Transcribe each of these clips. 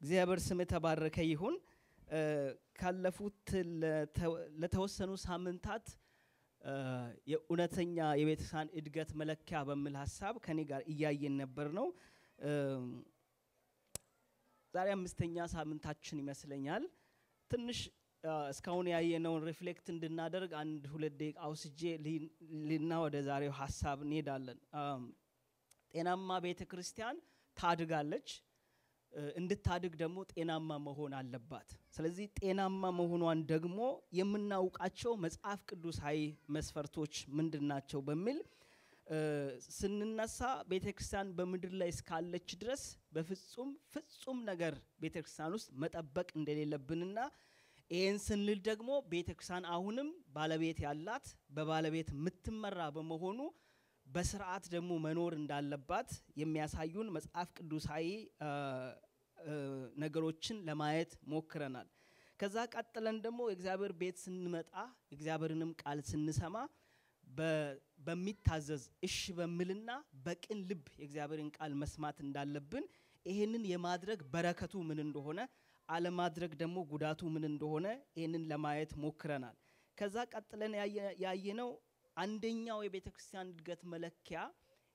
እግዚአብሔር ስም የተባረከ ይሁን። ካለፉት ለተወሰኑ ሳምንታት የኡነተኛ የቤተክርስቲያን እድገት መለኪያ በሚል ሐሳብ ከኔ ጋር እያየን ነበር ነው። ዛሬ አምስተኛ ሳምንታችን ይመስለኛል። ትንሽ እስካሁን ያየነውን ሪፍሌክት እንድናደርግ አንድ ሁለት ደቂቃ አውስጄ ሊና ወደ ዛሬው ሐሳብ እንሄዳለን። ጤናማ ቤተክርስቲያን ታድጋለች። እንድታድግ ደግሞ ጤናማ መሆን አለባት። ስለዚህ ጤናማ መሆኗን ደግሞ የምናውቃቸው መጽሐፍ ቅዱሳዊ መስፈርቶች ምንድናቸው በሚል ስንነሳ ቤተክርስቲያን በመድር ላይ እስካለች ድረስ በፍጹም ነገር ቤተክርስቲያን ውስጥ መጠበቅ እንደሌለብንና ይሄን ስንል ደግሞ ቤተክርስቲያን አሁንም ባለቤት ያላት በባለቤት ምትመራ በመሆኑ በስርዓት ደግሞ መኖር እንዳለባት የሚያሳዩን መጽሐፍ ቅዱሳዊ ነገሮችን ለማየት ሞክረናል። ከዛ ቀጥለን ደግሞ እግዚአብሔር ቤት ስንመጣ እግዚአብሔርንም ቃል ስንሰማ በሚታዘዝ እሺ በሚልና በቅን ልብ የእግዚአብሔርን ቃል መስማት እንዳለብን ይሄንን የማድረግ በረከቱ ምን እንደሆነ አለማድረግ ደግሞ ጉዳቱ ምን እንደሆነ ይሄንን ለማየት ሞክረናል። ከዛ ቀጥለን ያየነው አንደኛው የቤተክርስቲያን እድገት መለኪያ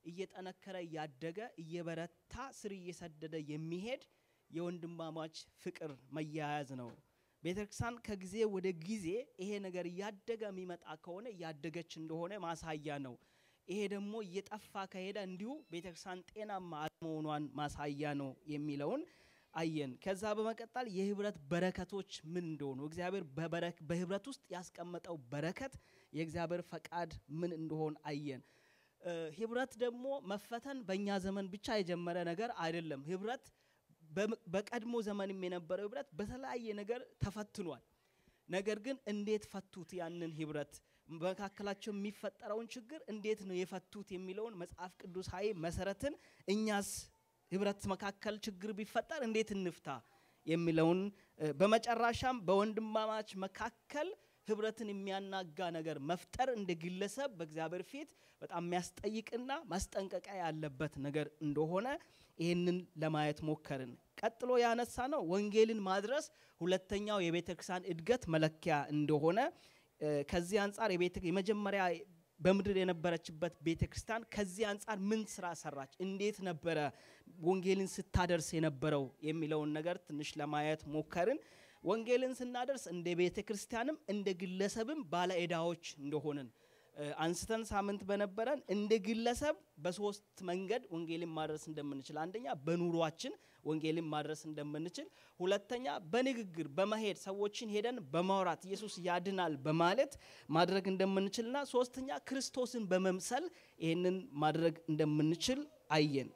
እየጠነከረ ያደገ እየበረታ ስር እየሰደደ የሚሄድ የወንድማማች ፍቅር መያያዝ ነው። ቤተክርስቲያን ከጊዜ ወደ ጊዜ ይሄ ነገር ያደገ የሚመጣ ከሆነ ያደገች እንደሆነ ማሳያ ነው። ይሄ ደግሞ እየጠፋ ከሄደ እንዲሁ ቤተክርስቲያን ጤናማ አለመሆኗን ማሳያ ነው የሚለውን አየን። ከዛ በመቀጠል የህብረት በረከቶች ምን እንደሆኑ እግዚአብሔር በህብረት ውስጥ ያስቀመጠው በረከት የእግዚአብሔር ፈቃድ ምን እንደሆነ አየን። ህብረት ደግሞ መፈተን በእኛ ዘመን ብቻ የጀመረ ነገር አይደለም። ህብረት በቀድሞ ዘመንም የነበረው ህብረት በተለያየ ነገር ተፈትኗል። ነገር ግን እንዴት ፈቱት? ያንን ህብረት በመካከላቸው የሚፈጠረውን ችግር እንዴት ነው የፈቱት የሚለውን መጽሐፍ ቅዱሳዊ መሰረትን እኛስ ህብረት መካከል ችግር ቢፈጠር እንዴት እንፍታ የሚለውን በመጨረሻም በወንድማማች መካከል ህብረትን የሚያናጋ ነገር መፍጠር እንደግለሰብ በእግዚአብሔር ፊት በጣም የሚያስጠይቅና ማስጠንቀቂያ ያለበት ነገር እንደሆነ ይሄንን ለማየት ሞከርን። ቀጥሎ ያነሳ ነው ወንጌልን ማድረስ ሁለተኛው የቤተክርስቲያን እድገት መለኪያ እንደሆነ ከዚህ አንፃር የመጀመሪያ በመድር የነበረችበት ቤተክርስቲያን ከዚህ አንፃር ምን ስራ ሰራች እንዴት ነበረ ወንጌልን ስታደርስ የነበረው የሚለውን ነገር ትንሽ ለማየት ሞከርን። ወንጌልን ስናደርስ እንደ ቤተክርስቲያንም እንደ ግለሰብም ባለ ዕዳዎች እንደሆነን አንስተን ሳምንት በነበረን እንደ ግለሰብ በሶስት መንገድ ወንጌልን ማድረስ እንደምንችል፣ አንደኛ በኑሯችን ወንጌልን ማድረስ እንደምንችል፣ ሁለተኛ በንግግር በመሄድ ሰዎችን ሄደን በማውራት ኢየሱስ ያድናል በማለት ማድረግ እንደምንችልና ሶስተኛ ክርስቶስን በመምሰል ይሄንን ማድረግ እንደምንችል አየን።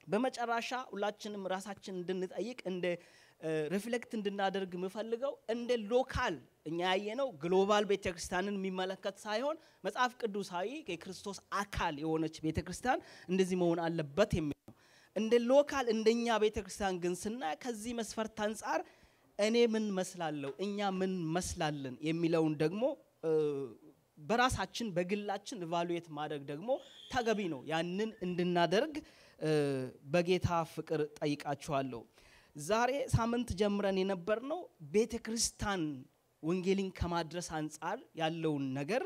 በመጨረሻ ሁላችንም ራሳችን እንድንጠይቅ እንደ ሪፍሌክት እንድናደርግ ምፈልገው እንደ ሎካል እኛ ያየነው ግሎባል ቤተክርስቲያንን የሚመለከት ሳይሆን መጽሐፍ ቅዱሳዊ የክርስቶስ አካል የሆነች ቤተክርስቲያን እንደዚህ መሆን አለበት የሚለው እንደ ሎካል እንደኛ ቤተክርስቲያን ግን ስናይ ከዚህ መስፈርት አንፃር እኔ ምን መስላለሁ እኛ ምን መስላለን የሚለውን ደግሞ በራሳችን በግላችን ኢቫሉዌት ማድረግ ደግሞ ተገቢ ነው። ያንን እንድናደርግ በጌታ ፍቅር ጠይቃችኋለሁ። ዛሬ ሳምንት ጀምረን የነበርነው ቤተክርስቲያን ወንጌልን ከማድረስ አንፃር ያለውን ነገር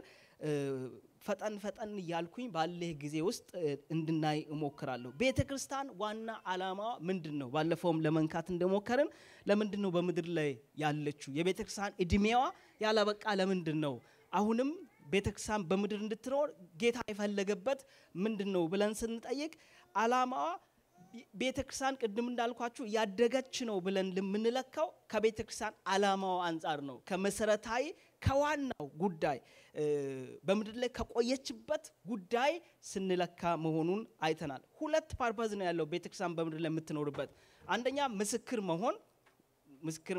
ፈጠን ያልኩኝ ባለ ጊዜ ውስጥ እንድናይ እሞክራለሁ። ቤተክርስቲያን ዋና ዓላማ ምንድነው? ባለፈውም ለመንካት እንደሞከርን ለምንድነው በመድር ላይ ያለችው? የቤተክርስቲያን እድሜዋ ያላበቃ ለምንድነው? አሁንም ቤተክርስቲያን በመድር እንድትኖር ጌታ የፈለገበት ምንድነው ብለን ስንጠይቅ ዓላማዋ ቤተክርስቲያን ቅድም እንዳልኳችሁ ያደገች ነው ብለን ለምንለካው ከቤተክርስቲያን ዓላማው አንፃር ነው። ከመሰረታዊ ከዋናው ጉዳይ በመድር ላይ ከቆየችበት ጉዳይ ስንለካ መሆኑን አይተናል። ሁለት ፐርፐዝ ነው ያለው ቤተክርስቲያን በመድር ላይ የምትኖርበት። አንደኛ ምስክር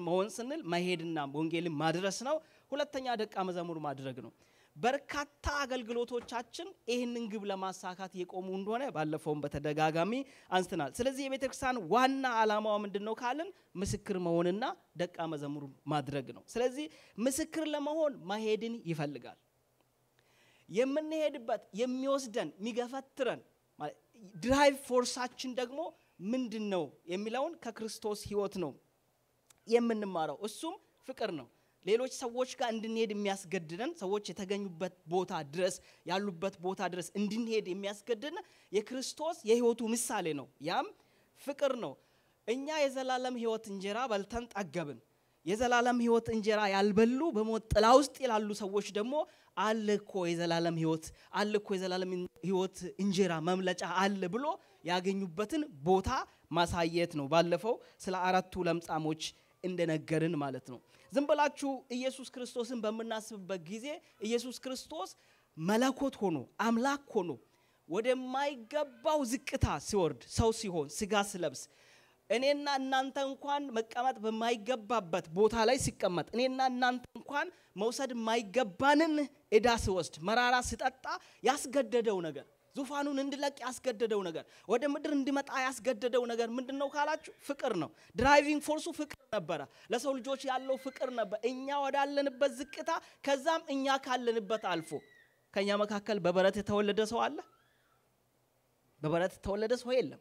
መሆን ስንል መሄድና ወንጌልን ማድረስ ነው። ሁለተኛ ደቀ መዛሙር ማድረግ ነው። በርካታ አገልግሎቶቻችን ይሄንን ግብ ለማሳካት የቆሙ እንደሆነ ባለፈውም በተደጋጋሚ አንስተናል። ስለዚህ የቤተክርስቲያን ዋና ዓላማው ምንድነው ካልን ምስክር መሆንና ደቀ መዛሙር ማድረግ ነው። ስለዚህ ምስክር ለመሆን መሄድን ይፈልጋል። የምንሄድበት የሚወስደን የሚገፈትረን ድራይቭ ፎርሳችን ደግሞ ምንድነው የሚለውን ከክርስቶስ ሕይወት ነው የምንማረው እሱም ፍቅር ነው ሌሎች ሰዎች ጋር እንድንሄድ የሚያስገድደን ሰዎች የተገኙበት ቦታ ድረስ ያሉበት ቦታ ድረስ እንድንሄድ የሚያስገድደን የክርስቶስ የሕይወቱ ምሳሌ ነው ያም ፍቅር ነው እኛ የዘላለም ሕይወት እንጀራ በልተን ጠገብን የዘላለም ሕይወት እንጀራ ያልበሉ በሞት ጥላ ውስጥ ይላሉ ሰዎች ደግሞ አለኮ የዘላለም ሕይወት አለኮ የዘላለም ሕይወት እንጀራ መምለጫ አለ ብሎ ያገኙበትን ቦታ ማሳየት ነው ባለፈው ስለ አራቱ ለምጻሞች እንደነገርን ማለት ነው ዝም ብላችሁ ኢየሱስ ክርስቶስን በመናስብበት ጊዜ ኢየሱስ ክርስቶስ መለኮት ሆኖ አምላክ ሆኖ ወደማይገባው ዝቅታ ሲወርድ ሰው ሲሆን ስጋ ስለብስ እኔና እናንተ እንኳን መቀመጥ በማይገባበት ቦታ ላይ ሲቀመጥ እኔና እናንተ እንኳን መውሰድ የማይገባንን እዳስ ወስድ መራራ ሲጠጣ ያስገደደው ነገር ዙፋኑን እንድለቅ ያስገደደው ነገር ወደ ምድር እንዲመጣ ያስገደደው ነገር ምንድነው ካላችሁ ፍቅር ነው ድራይቪንግ ፎርሱ ፍቅር ነበር ለሰው ልጆች ያለው ፍቅር ነበር እኛ ወዳለንበት ዝቅታ ከዛም እኛ ካለንበት አልፎ ከኛ መካከል በበረት የተወለደ ሰው አለ በበረት የተወለደ ሰው የለም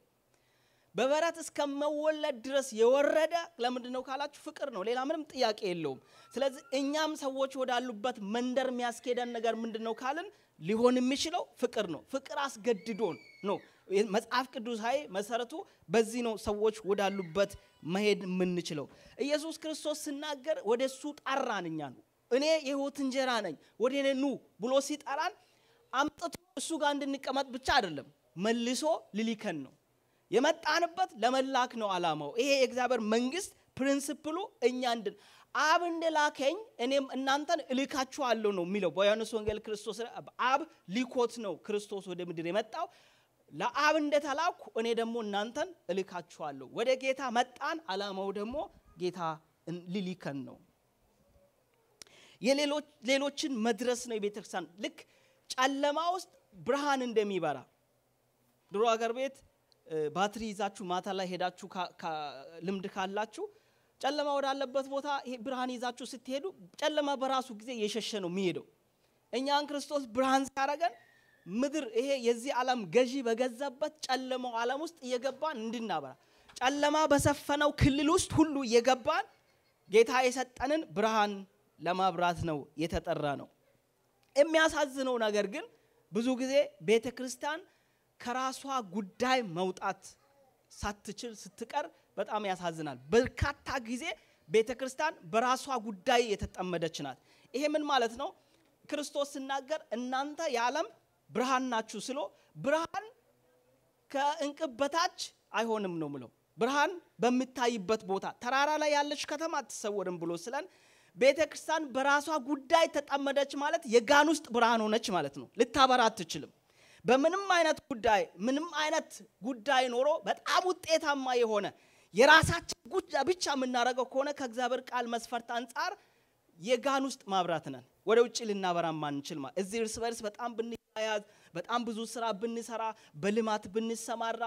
በበረት እስከመወለድ ድረስ የወረደ ለምንድነው ካላችሁ ፍቅር ነው ሌላ ምንም ጥያቄ የለውም ስለዚህ እኛም ሰዎች ወዳሉበት መንደር የሚያስኬደን ነገር ምንድነው ካልን ሊሆን የሚችለው ፍቅር ነው ፍቅር አስገድዶን ነው መጽሐፍ ቅዱሳዊ መሰረቱ በዚህ ነው ሰዎች ወዳሉበት መሄድ የምንችለው ኢየሱስ ክርስቶስ ሲናገር ወደሱ ጠራን እኛን እኔ የሕይወት እንጀራ ነኝ ወደኔ ኑ ብሎ ሲጠራን አምጥቶ እሱ ጋር እንድንቀመጥ ብቻ አይደለም መልሶ ሊልከን ነው የመጣንበት ለመላክ ነው አላማው ይሄ የእግዚአብሔር መንግስት ፕሪንሲፕሉ እኛ እንድን አብ እንደላከኝ እኔም እናንተን እልካችኋለሁ ነው የሚለው በዮሐንስ ወንጌል ክርስቶስ አብ ሊኮት ነው ክርስቶስ ወደ ምድር የመጣው ለአብ እንደተላኩ እኔ ደግሞ እናንተን እልካችኋለሁ ወደ ጌታ መጣን አላማው ደግሞ ጌታ ሊልከን ነው የሌሎችን መድረስ ነው የቤተክርስቲያን ልክ ጨለማ ውስጥ ብርሃን እንደሚበራ ድሮ አገር ቤት ባትሪ ይዛችሁ ማታ ላይ ሄዳችሁ ልምድ ካላችሁ ጨለማ ወዳለበት ቦታ ብርሃን ይዛችሁ ስትሄዱ ጨለማ በራሱ ጊዜ የሸሸ ነው የሚሄደው እኛን ክርስቶስ ብርሃን ሲያረጋን ምድር ይሄ የዚህ ዓለም ገዢ በገዛበት ጨለማው ዓለም ውስጥ እየገባን እንድናበራ ጨለማ በሰፈነው ክልል ውስጥ ሁሉ እየገባን ጌታ የሰጠንን ብርሃን ለማብራት ነው የተጠራ ነው የሚያሳዝነው ነገር ግን ብዙ ጊዜ ቤተክርስቲያን ከራሷ ጉዳይ መውጣት ሳትችል ስትቀር በጣም ያሳዝናል በርካታ ጊዜ ቤተክርስቲያን በራሷ ጉዳይ የተጠመደች ናት ይሄ ምን ማለት ነው ክርስቶስ ሲናገር እናንተ የዓለም ብርሃን ናችሁ ስሎ ብርሃን ከእንቅብ በታች አይሆንም ነው ምለው ብርሃን በሚታይበት ቦታ ተራራ ላይ ያለች ከተማ አትሰወርም ብሎ ስለን ቤተክርስቲያን በራሷ ጉዳይ ተጠመደች ማለት የጋን ውስጥ ብርሃን ሆነች ማለት ነው ልታበራ አትችልም በምንም አይነት ጉዳይ ኖሮ በጣም ውጤታማ የሆነ የራሳችን ጉዳይ ብቻ የምናረገው ከሆነ ከእግዚአብሔር ቃል መስፈርት አንፃር የጋን ውስጥ ማብራት ነን ወደ ውጪ ልናበራ ማንችል ማለት እዚህ እርስ በርስ በጣም ብንያያዝ በጣም ብዙ ስራ ብንሰራ በልማት ብንሰማራ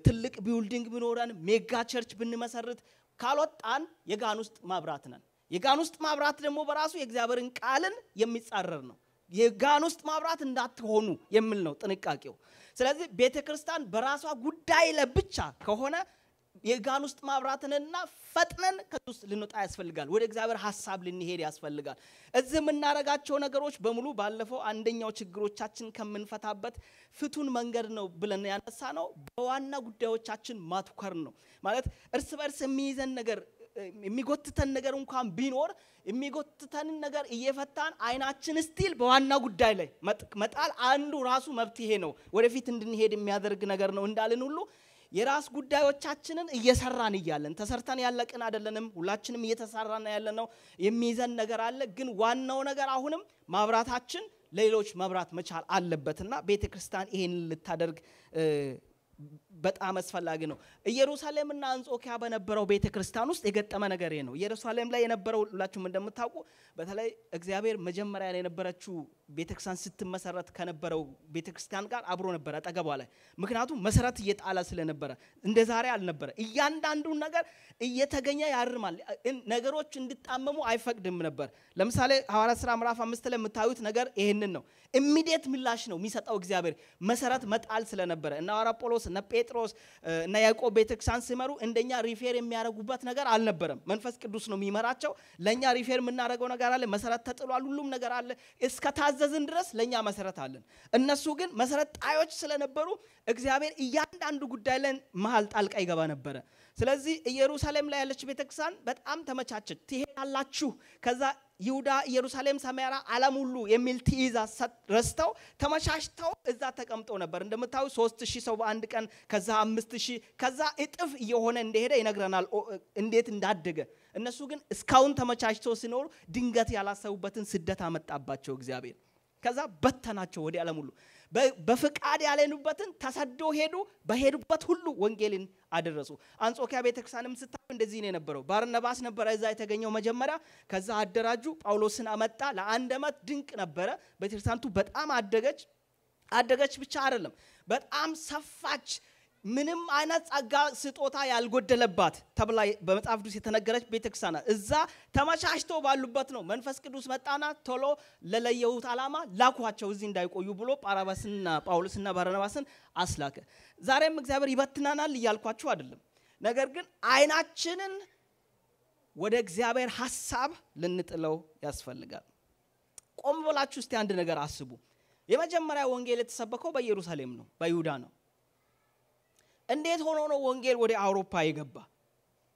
ትልቅ ቢልዲንግ ብኖረን ሜጋ ቸርች ብንመሰርት ካልወጣን የጋን ውስጥ ማብራት ነን የጋን ውስጥ ማብራት ደግሞ በራሱ የእግዚአብሔርን ቃልን የሚጻረር ነው የጋን ውስጥ ማብራት እንዳትሆኑ የሚል ነው ጥንቃቄው ስለዚህ ቤተክርስቲያን በራሷ ጉዳይ ለብቻ ከሆነ የጋን ውስጥ ማብራትንና ፈጥነን ከውስጥ ልንወጣ ያስፈልጋል ወደ እግዚአብሔር ሐሳብ ልንሄድ ያስፈልጋል እዚህ የምናረጋቸው ነገሮች በሙሉ ባለፈው አንደኛው ችግሮቻችን ከመንፈታበት ፍቱን መንገድ ነው ብለን ያነሳነው በዋና ጉዳዮቻችን ማትኮር ነው ማለት እርስ በርስ የሚይዘን ነገር የሚጎትተን ነገር እንኳን ቢኖር የሚጎትተን ነገር እየፈታን አይናችን ስቲል በዋና ጉዳይ ላይ መጣል አንዱ ራሱ መብትሄ ነው ወደፊት እንድንሄድ የሚያደርግ ነገር ነው እንዳልን ሁሉ የራስ ጉዳዮቻችንን እየሰራን ይያለን ተሰርተን ያለቀን አይደለንም ሁላችንም እየተሰራን ያለነው የሚይዘን ነገር አለ ግን ዋናው ነገር አሁንም ማብራታችን ሌሎች መብራት መቻል አለበትና ቤተክርስቲያን ይሄን ልታደርግ በጣም አስፈላጊ ነው ኢየሩሳሌምና አንጾኪያ በነበረው ቤተክርስቲያን ውስጥ የገጠመ ነገር ነው ኢየሩሳሌም ላይ የነበረው ሁላችሁም እንደምታውቁ በተለይ እግዚአብሔር መጀመሪያ ላይ የነበረችው ቤተክርስቲያን ስትመሰረት ከነበረው ቤተክርስቲያን ጋር አብሮ ነበር አጠገቧ ላይ ምክንያቱም መሰረት እየጣለ ስለነበረ እንደዛሬ አልነበረ እያንዳንዱ ነገር እየተገኘ ያርማል ነገሮች እንድጣመሙ አይፈቅድም ነበር ለምሳሌ ሐዋርያት ሥራ ምዕራፍ 5 ላይ የምታዩት ነገር ይሄንን ነው ኢሚዲየት ምላሽ ነው የሚሰጠው እግዚአብሔር መሰረት መጣል ስለነበረ እና ሐዋርያ ጳውሎስ እና ጴጥሮስ እና ያዕቆብ ቤተክርስቲያን ሲመሩ እንደኛ ሪፌር የሚያደርጉበት ነገር አልነበረም መንፈስ ቅዱስ ነው የሚመራቸው ለኛ ሪፌር የምናደርገው ነገር አለ መሰረት ተጥሏል ሁሉም ነገር አለ እስከ ታዘዝን ድረስ ለኛ መሰረት አለን እነሱ ግን መሰረት ጣዮች ስለነበሩ እግዚአብሔር እያንዳንዱ ጉዳይ ላይ መሃል ጣልቃ ይገባ ነበር ስለዚህ ኢየሩሳሌም ላይ ያለች ቤተክርስቲያን በጣም ተመቻቸች ትሄዳላችሁ ከዛ ይሁዳ ኢየሩሳሌም ሰማራ ዓለም ሁሉ የሚል ትእዛዝ ረስተው ተመቻችተው እዛ ተቀምጠው ነበር እንደምታዩ 3000 ሰው በአንድ ቀን ከዛ 5000 ከዛ እጥፍ እየሆነ እንደሄደ ይነግረናል እንዴት እንዳደገ እነሱ ግን እስካሁን ተመቻችተው ሲኖሩ ድንገት ያላሰቡበትን ስደት አመጣባቸው እግዚአብሔር ከዛ በተናቸው ወዲ ዓለም ሁሉ በፍቃድ ያለኑበትን ተሰደው ሄዱ በሄዱበት ሁሉ ወንጌልን አደረሱ አንጾኪያ ቤተክርስቲያንም ስታዩ እንደዚህ ነው የነበረው ባርናባስ ነበር እዛ የተገኘው መጀመሪያ ከዛ አደራጁ ጳውሎስን አመጣ ለአንድ አመት ድንቅ ነበር ቤተክርስቲያንቱ በጣም አደገች ብቻ አይደለም በጣም ሰፋች ምንም አይነት ጸጋ ስጦታ ያልጎደለባት ተብላ በመጽሐፍ ቅዱስ የተነገረች ቤተክርስቲያን እዛ ተመቻችተው ባሉበት ነው መንፈስ ቅዱስ መጣና ቶሎ ለለየሁት ዓላማ ላኳቸው እዚህ እንዳይቆዩ ብሎ ጳራባስና ጳውሎስና ባርናባስን አስላከ ዛሬም እግዚአብሔር ይበትናናል ይያልኳችሁ አይደለም ነገር ግን አይናችንን ወደ እግዚአብሔር ሐሳብ ልንጥለው ያስፈልጋል ቆም ብላችሁ እስቲ አንድ ነገር አስቡ የመጀመሪያ ወንጌል የተሰበከው በኢየሩሳሌም ነው በይሁዳ ነው እንዴት ሆኖ ነው ወንጌል ወደ አውሮፓ የገባ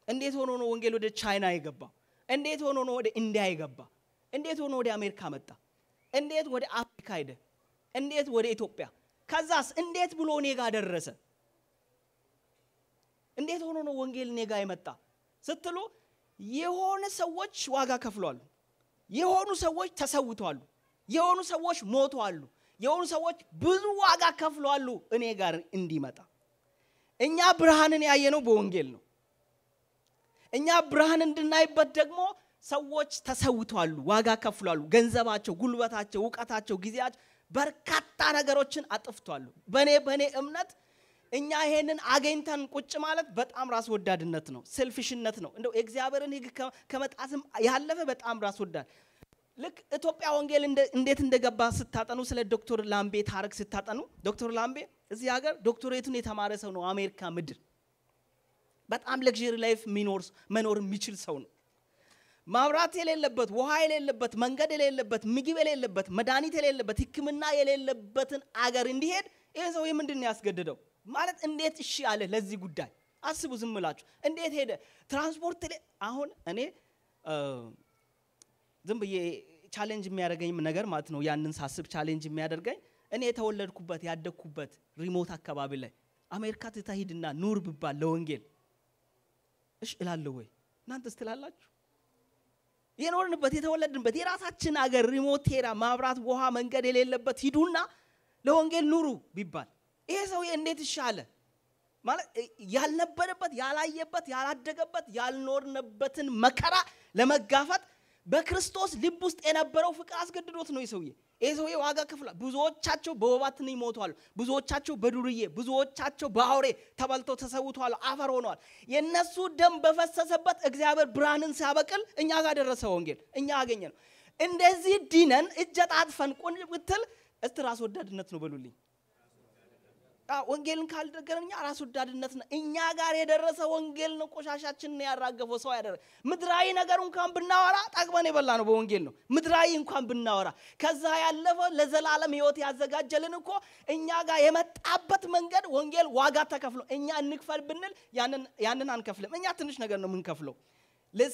እንዴት ሆኖ ነው ወንጌል ወደ ቻይና የገባ እንዴት ሆኖ ነው ወደ ኢንዲያ የገባ እንዴት ሆኖ ወደ አሜሪካ መጣ እንዴት ወደ አፍሪካ ሄደ እንዴት ወደ ኢትዮጵያ ከዛስ እንዴት ብሎ ኔጋ ደረሰ እንዴት ሆኖ ነው ወንጌል ኔጋ የመጣ ስትሉ የሆነ ሰዎች ዋጋ ከፍለዋል የሆኑ ሰዎች ተሰውተዋል የሆኑ ሰዎች ሞተዋል የሆኑ ሰዎች ብዙ ዋጋ ከፍለዋል እኔ ጋር እንዲመጣ እኛ ብርሃንን ያየነው በወንጌል ነው እኛ ብርሃን እንድናይበት ደግሞ ሰዎች ተሰውተዋል ዋጋ ከፍለዋል ገንዘባቸው ጉልበታቸው ዕውቀታቸው ጊዜያቸው በርካታ ነገሮችን አጥፍተዋል በኔ እምነት እኛ ይሄንን አገኝተን ቁጭ ማለት በጣም ራስ ወዳድነት ነው ሴልፊሽነት ነው እንደው እግዚአብሔርን ህግ ከመጣስም ያለፈ በጣም ራስ ወዳድ ልክ ኢትዮጵያ ወንጌል እንዴት እንደገባ ስታጠኑ ስለ ዶክተር ላምቤ ታሪክ ስታጠኑ ዶክተር ላምቤ እዚህ ሀገር ዶክተሬቱን የተማረ ሰው ነው አሜሪካ ምድር በጣም ለግዠሪ ላይፍ መኖር የሚችል ሰው ነው ማብራት የሌለበት ውሃ የሌለበት መንገድ የሌለበት ምግብ የሌለበት መድኃኒት የሌለበት ህክምና የሌለበትን አገር እንዲሄድ ይሄ ሰው ምንድነው ያስገደደው ማለት እንዴት እሺ አለ ለዚህ ጉዳይ አስቡ ዝም ብላችሁ እንዴት ሄደ ትራንስፖርት አሁን እኔ ዝም ብዬ ቻሌንጅ የሚያደርገኝ ነገር ማለት ነው ያንን ሳስብ ቻሌንጅ የሚያደርገኝ እኔ የተወለድኩበት ያደግኩበት ሪሞት አካባቢ ላይ አሜሪካ ተታሂድና ኑር ቢባል ለወንጌል እሺ እላለሁ ወይ እናንተስ ትላላችሁ የኖርንበት የተወለድንበት የራሳችን አገር ሪሞት ቴራ ማብራት ውሃ መንገድ የሌለበት ሂዱና ለወንጌል ኑሩ ቢባል ይሄ ሰው እንዴት ይሻለ ማለት ያልነበረበት ያላየበት ያላደገበት ያልኖርነበትን መከራ ለመጋፈጥ በክርስቶስ ልብ ውስጥ የነበረው ፍቅር አስገድዶት ነው ይሰውዬ ዋጋ ከፍሏል ብዙዎቻቸው በወባትን ይሞታሉ ብዙዎቻቸው በዱርዬ ብዙዎቻቸው በአውሬ ተበልተው ተሰውተዋል አፈር ሆነዋል የነሱ ደም በፈሰሰበት እግዚአብሔር ብርሃንን ሲያበቅል እኛ ጋር ደረሰ ወንጌል እኛ አገኘነው እንደዚህ ዲነን እጀጣጥፈን ቁንብትል እስትራስ ወዳድነት ነው በሉልኝ ወንጌልን ካልደገረኛ ራስ ወዳድነት ነው እኛ ጋር የደረሰ ወንጌል ነው ቆሻሻችንን ያራገፈው ሰው ያደረ ምድራዊ ነገር እንኳን ብናወራ ጠግበን ይበላ ነው በወንጌል ነው ምድራዊ እንኳን ብናወራ ከዛ ያለፈ ለዘላለም ህይወት ያዘጋጀልን እኮ እኛ ጋር የመጣበት መንገድ ወንጌል ዋጋ ተከፍሎ እኛ እንክፈል ብንል ያንን አንከፍልም እኛ ትንሽ ነገር ነው ምንከፍለው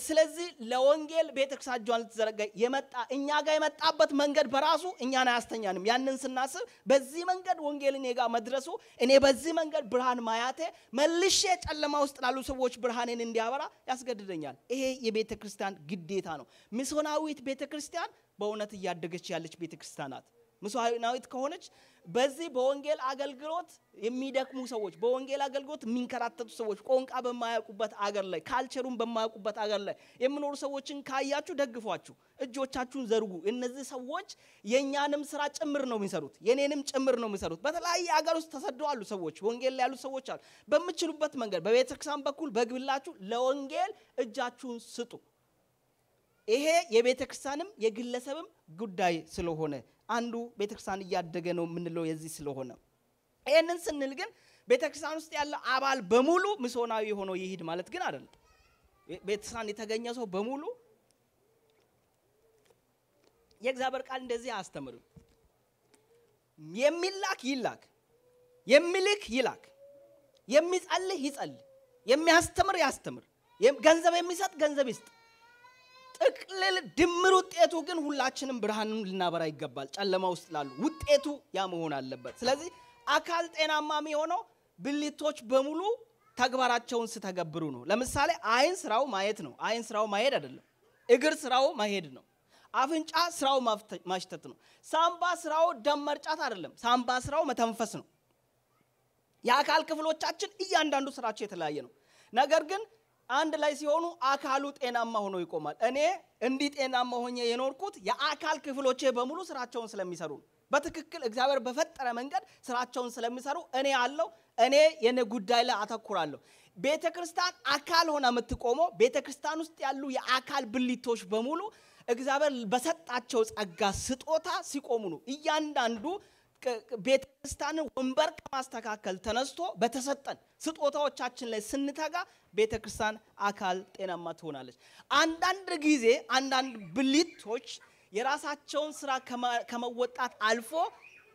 ስለዚህ ለወንጌል ቤተክርስቲያን ተዘረጋ የመጣ እኛ ጋር የመጣበት መንገድ በራሱ እኛን አያስተኛንም ያንን ስናስብ በዚህ መንገድ ወንጌልን የጋ መድረሱ እኔ በዚህ መንገድ ብርሃን ማያቴ መልሼ ጨለማ ውስጥ ላሉ ሰዎች ብርሃንን እንዲያበራ ያስገድደኛል ይሄ የቤተክርስቲያን ግዴታ ነው ሚስዮናዊት ቤተክርስቲያን በእውነት ያደገች ያለች ቤተክርስቲያን ናት ሚስዮናዊት ከሆነች በዚህ በወንጌል አገልግሎት የሚደክሙ ሰዎች በወንጌል አገልግሎት የሚንከራተቱ ሰዎች ቋንቋ በማያውቁበት አገር ላይ ካልቸሩን በማያውቁበት አገር ላይ የሚኖሩ ሰዎችን ካያችሁ ደግፏችሁ እጆቻችሁን ዘርጉ እነዚህ ሰዎች የኛንም ስራ ጭምር ነው የሚሰሩት የኔንም ጭምር ነው የሚሰሩት በተለያየ አገር ውስጥ ተሰደዋሉ ሰዎች ወንጌል ላይ ያሉ ሰዎች አሉ በመችሉበት መንገድ በቤተክርስቲያን በኩል በግብላችሁ ለወንጌል እጃችሁን ስጡ ይሄ የቤተክርስቲያንም የግለሰብም ጉዳይ ስለሆነ አንዱ ቤተክርስቲያን ያደገ ነው ምንለው የዚህ ስለሆነ ይሄንን ስንል ግን ቤተክርስቲያን ውስጥ ያለ አባል በሙሉ ሚስዮናዊ ሆኖ ይሄድ ማለት ግን አይደለም። ቤተክርስቲያን የተገኘ ሰው በሙሉ የእግዚአብሔር ቃል እንደዚህ አስተምሩን። የሚላክ ይላክ፣ የሚልክ ይላክ፣ የሚጸልይ ይጸልይ፣ የሚያስተምር ያስተምር፣ ገንዘብ የሚሰጥ ገንዘብ ይስጥ። ጥቅልል ድምር ውጤቱ ግን ሁላችንም ብርሃንን ልናበራ ይገባል። ጨለማ ውስጥ ላሉ ውጤቱ ያ መሆን አለበት። ስለዚህ አካል ጤናማ የሚሆነው ብልቶች በሙሉ ተግባራቸውን ሲተገብሩ ነው። ለምሳሌ አይን ስራው ማየት ነው። አይን ስራው ማየት አይደለም። እግር ስራው መሄድ ነው። አፍንጫ ስራው ማሽተት ነው። ሳምባ ስራው ደም መርጫት አይደለም። ሳምባ ስራው መተንፈስ ነው። የአካል ክፍሎቻችን እያንዳንዱ ስራቸው የተለያየ ነው። ነገር ግን አንድ ላይ ሲሆኑ አካሉ ጤናማ ሆኖ ይቆማል። እኔ እንዲህ ጤናማ ሆኜ የኖርኩት የአካል ክፍሎቼ በሙሉ ስራቸውን ስለሚሰሩ ነው። በትክክል እግዚአብሔር በፈጠረ መንገድ ስራቸውን ስለሚሰሩ እኔ አለው እኔ የኔ ጉዳይ ላይ አተኩራለሁ። ቤተክርስቲያን አካል ሆና የምትቆመው ቤተክርስቲያን ውስጥ ያሉ የአካል ብልቶች በሙሉ እግዚአብሔር በሰጣቸው ጸጋ ስጦታ ሲቆሙ ነው። እያንዳንዱ ቤተክርስቲያንን ወንበር ከማስተካከል ተነስቶ በተሰጠን ስጦታዎቻችን ላይ ስንተጋ ቤተክርስቲያን አካል ጤናማ ትሆናለች። አንዳንድ ጊዜ አንዳንድ ብልቶች የራሳቸውን ስራ ከመወጣት አልፎ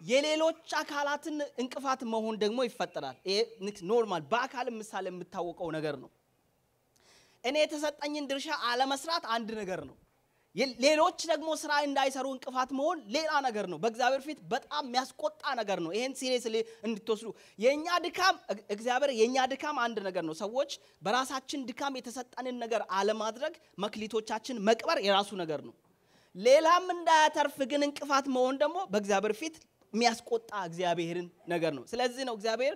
የሌሎች አካላትን እንቅፋት መሆን ደግሞ ይፈጠራል። ይሄ ኖርማል በአካል ምሳሌ የምታወቀው ነገር ነው። እኔ የተሰጠኝን ድርሻ አለመስራት አንድ ነገር ነው። ሌሎች ደግሞ ስራ እንዳይሰሩ እንቅፋት መሆን ሌላ ነገር ነው። በእግዚአብሔር ፊት በጣም የሚያስቆጣ ነገር ነው። ይሄን ሲሪየስሊ እንድትወስዱ የኛ ድካም እግዚአብሔር የኛ ድካም አንድ ነገር ነው። ሰዎች በራሳችን ድካም የተሰጠንን ነገር አለማድረግ መክሊቶቻችን መቅበር የራሱ ነገር ነው። ሌላም እንዳያተርፍ ግን እንቅፋት መሆን ደግሞ በእግዚአብሔር ፊት የሚያስቆጣ እግዚአብሔርን ነገር ነው። ስለዚህ ነው እግዚአብሔር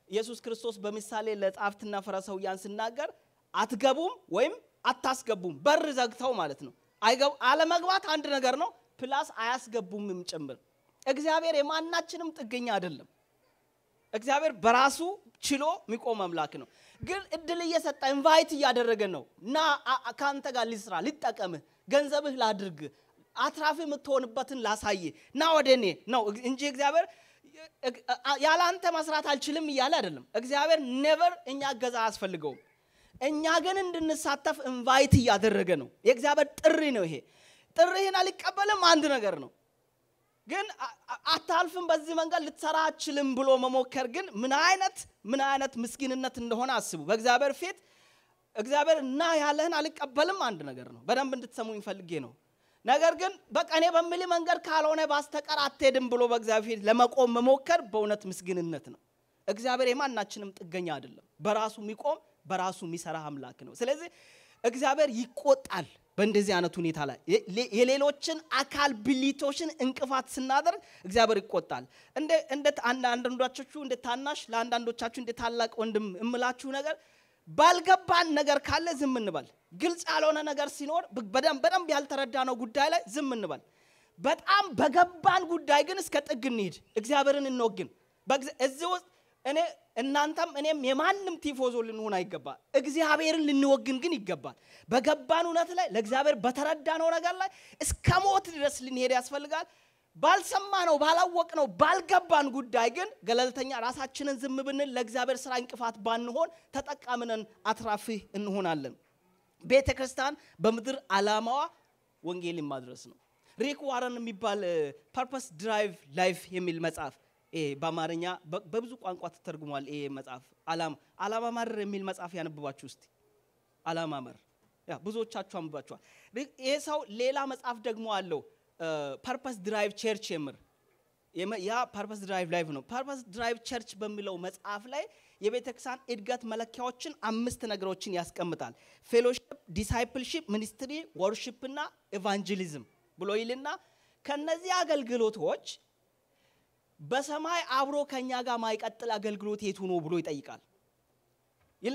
ኢየሱስ ክርስቶስ በምሳሌ ለጻፍትና ፈሪሳውያን ሲናገር አትገቡም ወይም አታስገቡም በር ዘግተው ማለት ነው። አለመግባት አንድ ነገር ነው፣ ፕላስ አያስገቡምም ጭምር። እግዚአብሔር የማናችንም ጥገኛ አይደለም። እግዚአብሔር በራሱ ችሎ የሚቆም አምላክ ነው። ግን እድል እየሰጠ ኢንቫይት እያደረገ ነው። ና ካንተ ጋር ልስራ፣ ልጠቀምህ፣ ገንዘብህ ላድርግ፣ አትራፊ የምትሆንበትን ላሳይ፣ ና ወደኔ ነው እንጂ እግዚአብሔር ያላንተ መስራት አልችልም እያለ አይደለም። እግዚአብሔር ኔቨር እኛ ገዛ አያስፈልገውም። እኛ ግን እንድንሳተፍ ኢንቫይት እያደረገ ነው። የእግዚአብሔር ጥሪ ነው። ይሄ ጥሪህን አልቀበልም አንድ ነገር ነው። ግን አታልፍም በዚህ መንገድ ልትሰራ አትችልም ብሎ መሞከር ግን ምን አይነት ምስኪንነት እንደሆነ አስቡ። በእግዚአብሔር ፊት እግዚአብሔር እና ያለህን አልቀበልም አንድ ነገር ነው። በደንብ እንድትሰሙኝ ፈልጌ ነው። ነገር ግን በቀኔ በሚል መንገድ ካልሆነ ባስተቀር አትሄድም ብሎ በእግዚአብሔር ፊት ለመቆም መሞከር በእውነት ምስኪንነት ነው። እግዚአብሔር የማናችንም ጥገኛ አይደለም። በራሱ የሚቆም በራሱ የሚሰራ አምላክ ነው። ስለዚህ እግዚአብሔር ይቆጣል በእንደዚህ አይነት ሁኔታ ላይ የሌሎችን አካል ብልቶችን እንቅፋት ስናደርግ እግዚአብሔር ይቆጣል። እንደ አንዳንዶቻችሁ እንደ ታናሽ ለአንዳንዶቻችሁ እንደ ታላቅ ወንድም እምላችሁ ነገር ባልገባን ነገር ካለ ዝም እንበል። ግልጽ ያልሆነ ነገር ሲኖር በደንብ ያልተረዳነው ጉዳይ ላይ ዝም እንበል። በጣም በገባን ጉዳይ ግን እስከ ጥግ እንሂድ፣ እግዚአብሔርን እንወግን። እዚህ ውስጥ እናንተም እኔም የማንም ቲፎዞ ልንሆን አይገባል። እግዚአብሔርን ልንወግን ግን ይገባል። በገባን እውነት ላይ ለእግዚአብሔር በተረዳነው ነገር ላይ እስከ ሞት ድረስ ልንሄድ ያስፈልጋል። ባልሰማነው ባላወቅነው ባልገባን ጉዳይ ግን ገለልተኛ ራሳችንን ዝም ብንል ለእግዚአብሔር ስራ እንቅፋት ባንሆን ተጠቃሚነን አትራፊ እንሆናለን። ቤተክርስቲያን በምድር ዓላማዋ ወንጌልን ማድረስ ነው። ሪክ ዋረን የሚባል ፐርፐስ ድራይቭ ላይፍ የሚል መጽሐፍ በአማርኛ በብዙ ቋንቋ ተተርጉሟል። ይሄ መጽሐፍ ዓላማ ማር የሚል መጽሐፍ ያነብባችሁ እስቲ። ዓላማ ማር ብዙዎቻችሁ አንብባችኋል። ይሄ ሰው ሌላ መጽሐፍ ደግሞ አለው ፐርፐስ ድራይቭ ቸርች የምር ያ ፐርፐስ ድራይቭ ላይፍ ነው። ፐርፐስ ድራይቭ ቸርች በሚለው መጽሐፍ ላይ የቤተክርስቲያን እድገት መለኪያዎችን 5 ነገሮችን ያስቀምጣል። ፌሎሺፕ፣ ዲሳይፕልሺፕ፣ ሚኒስትሪ፣ ወርሺፕ እና ኢቫንጀሊዝም ብሎ ይልና ከነዚህ አገልግሎቶች በሰማይ አብሮ ከኛ ጋር ማይቀጥል አገልግሎት የቱ ነው ብሎ ይጠይቃል።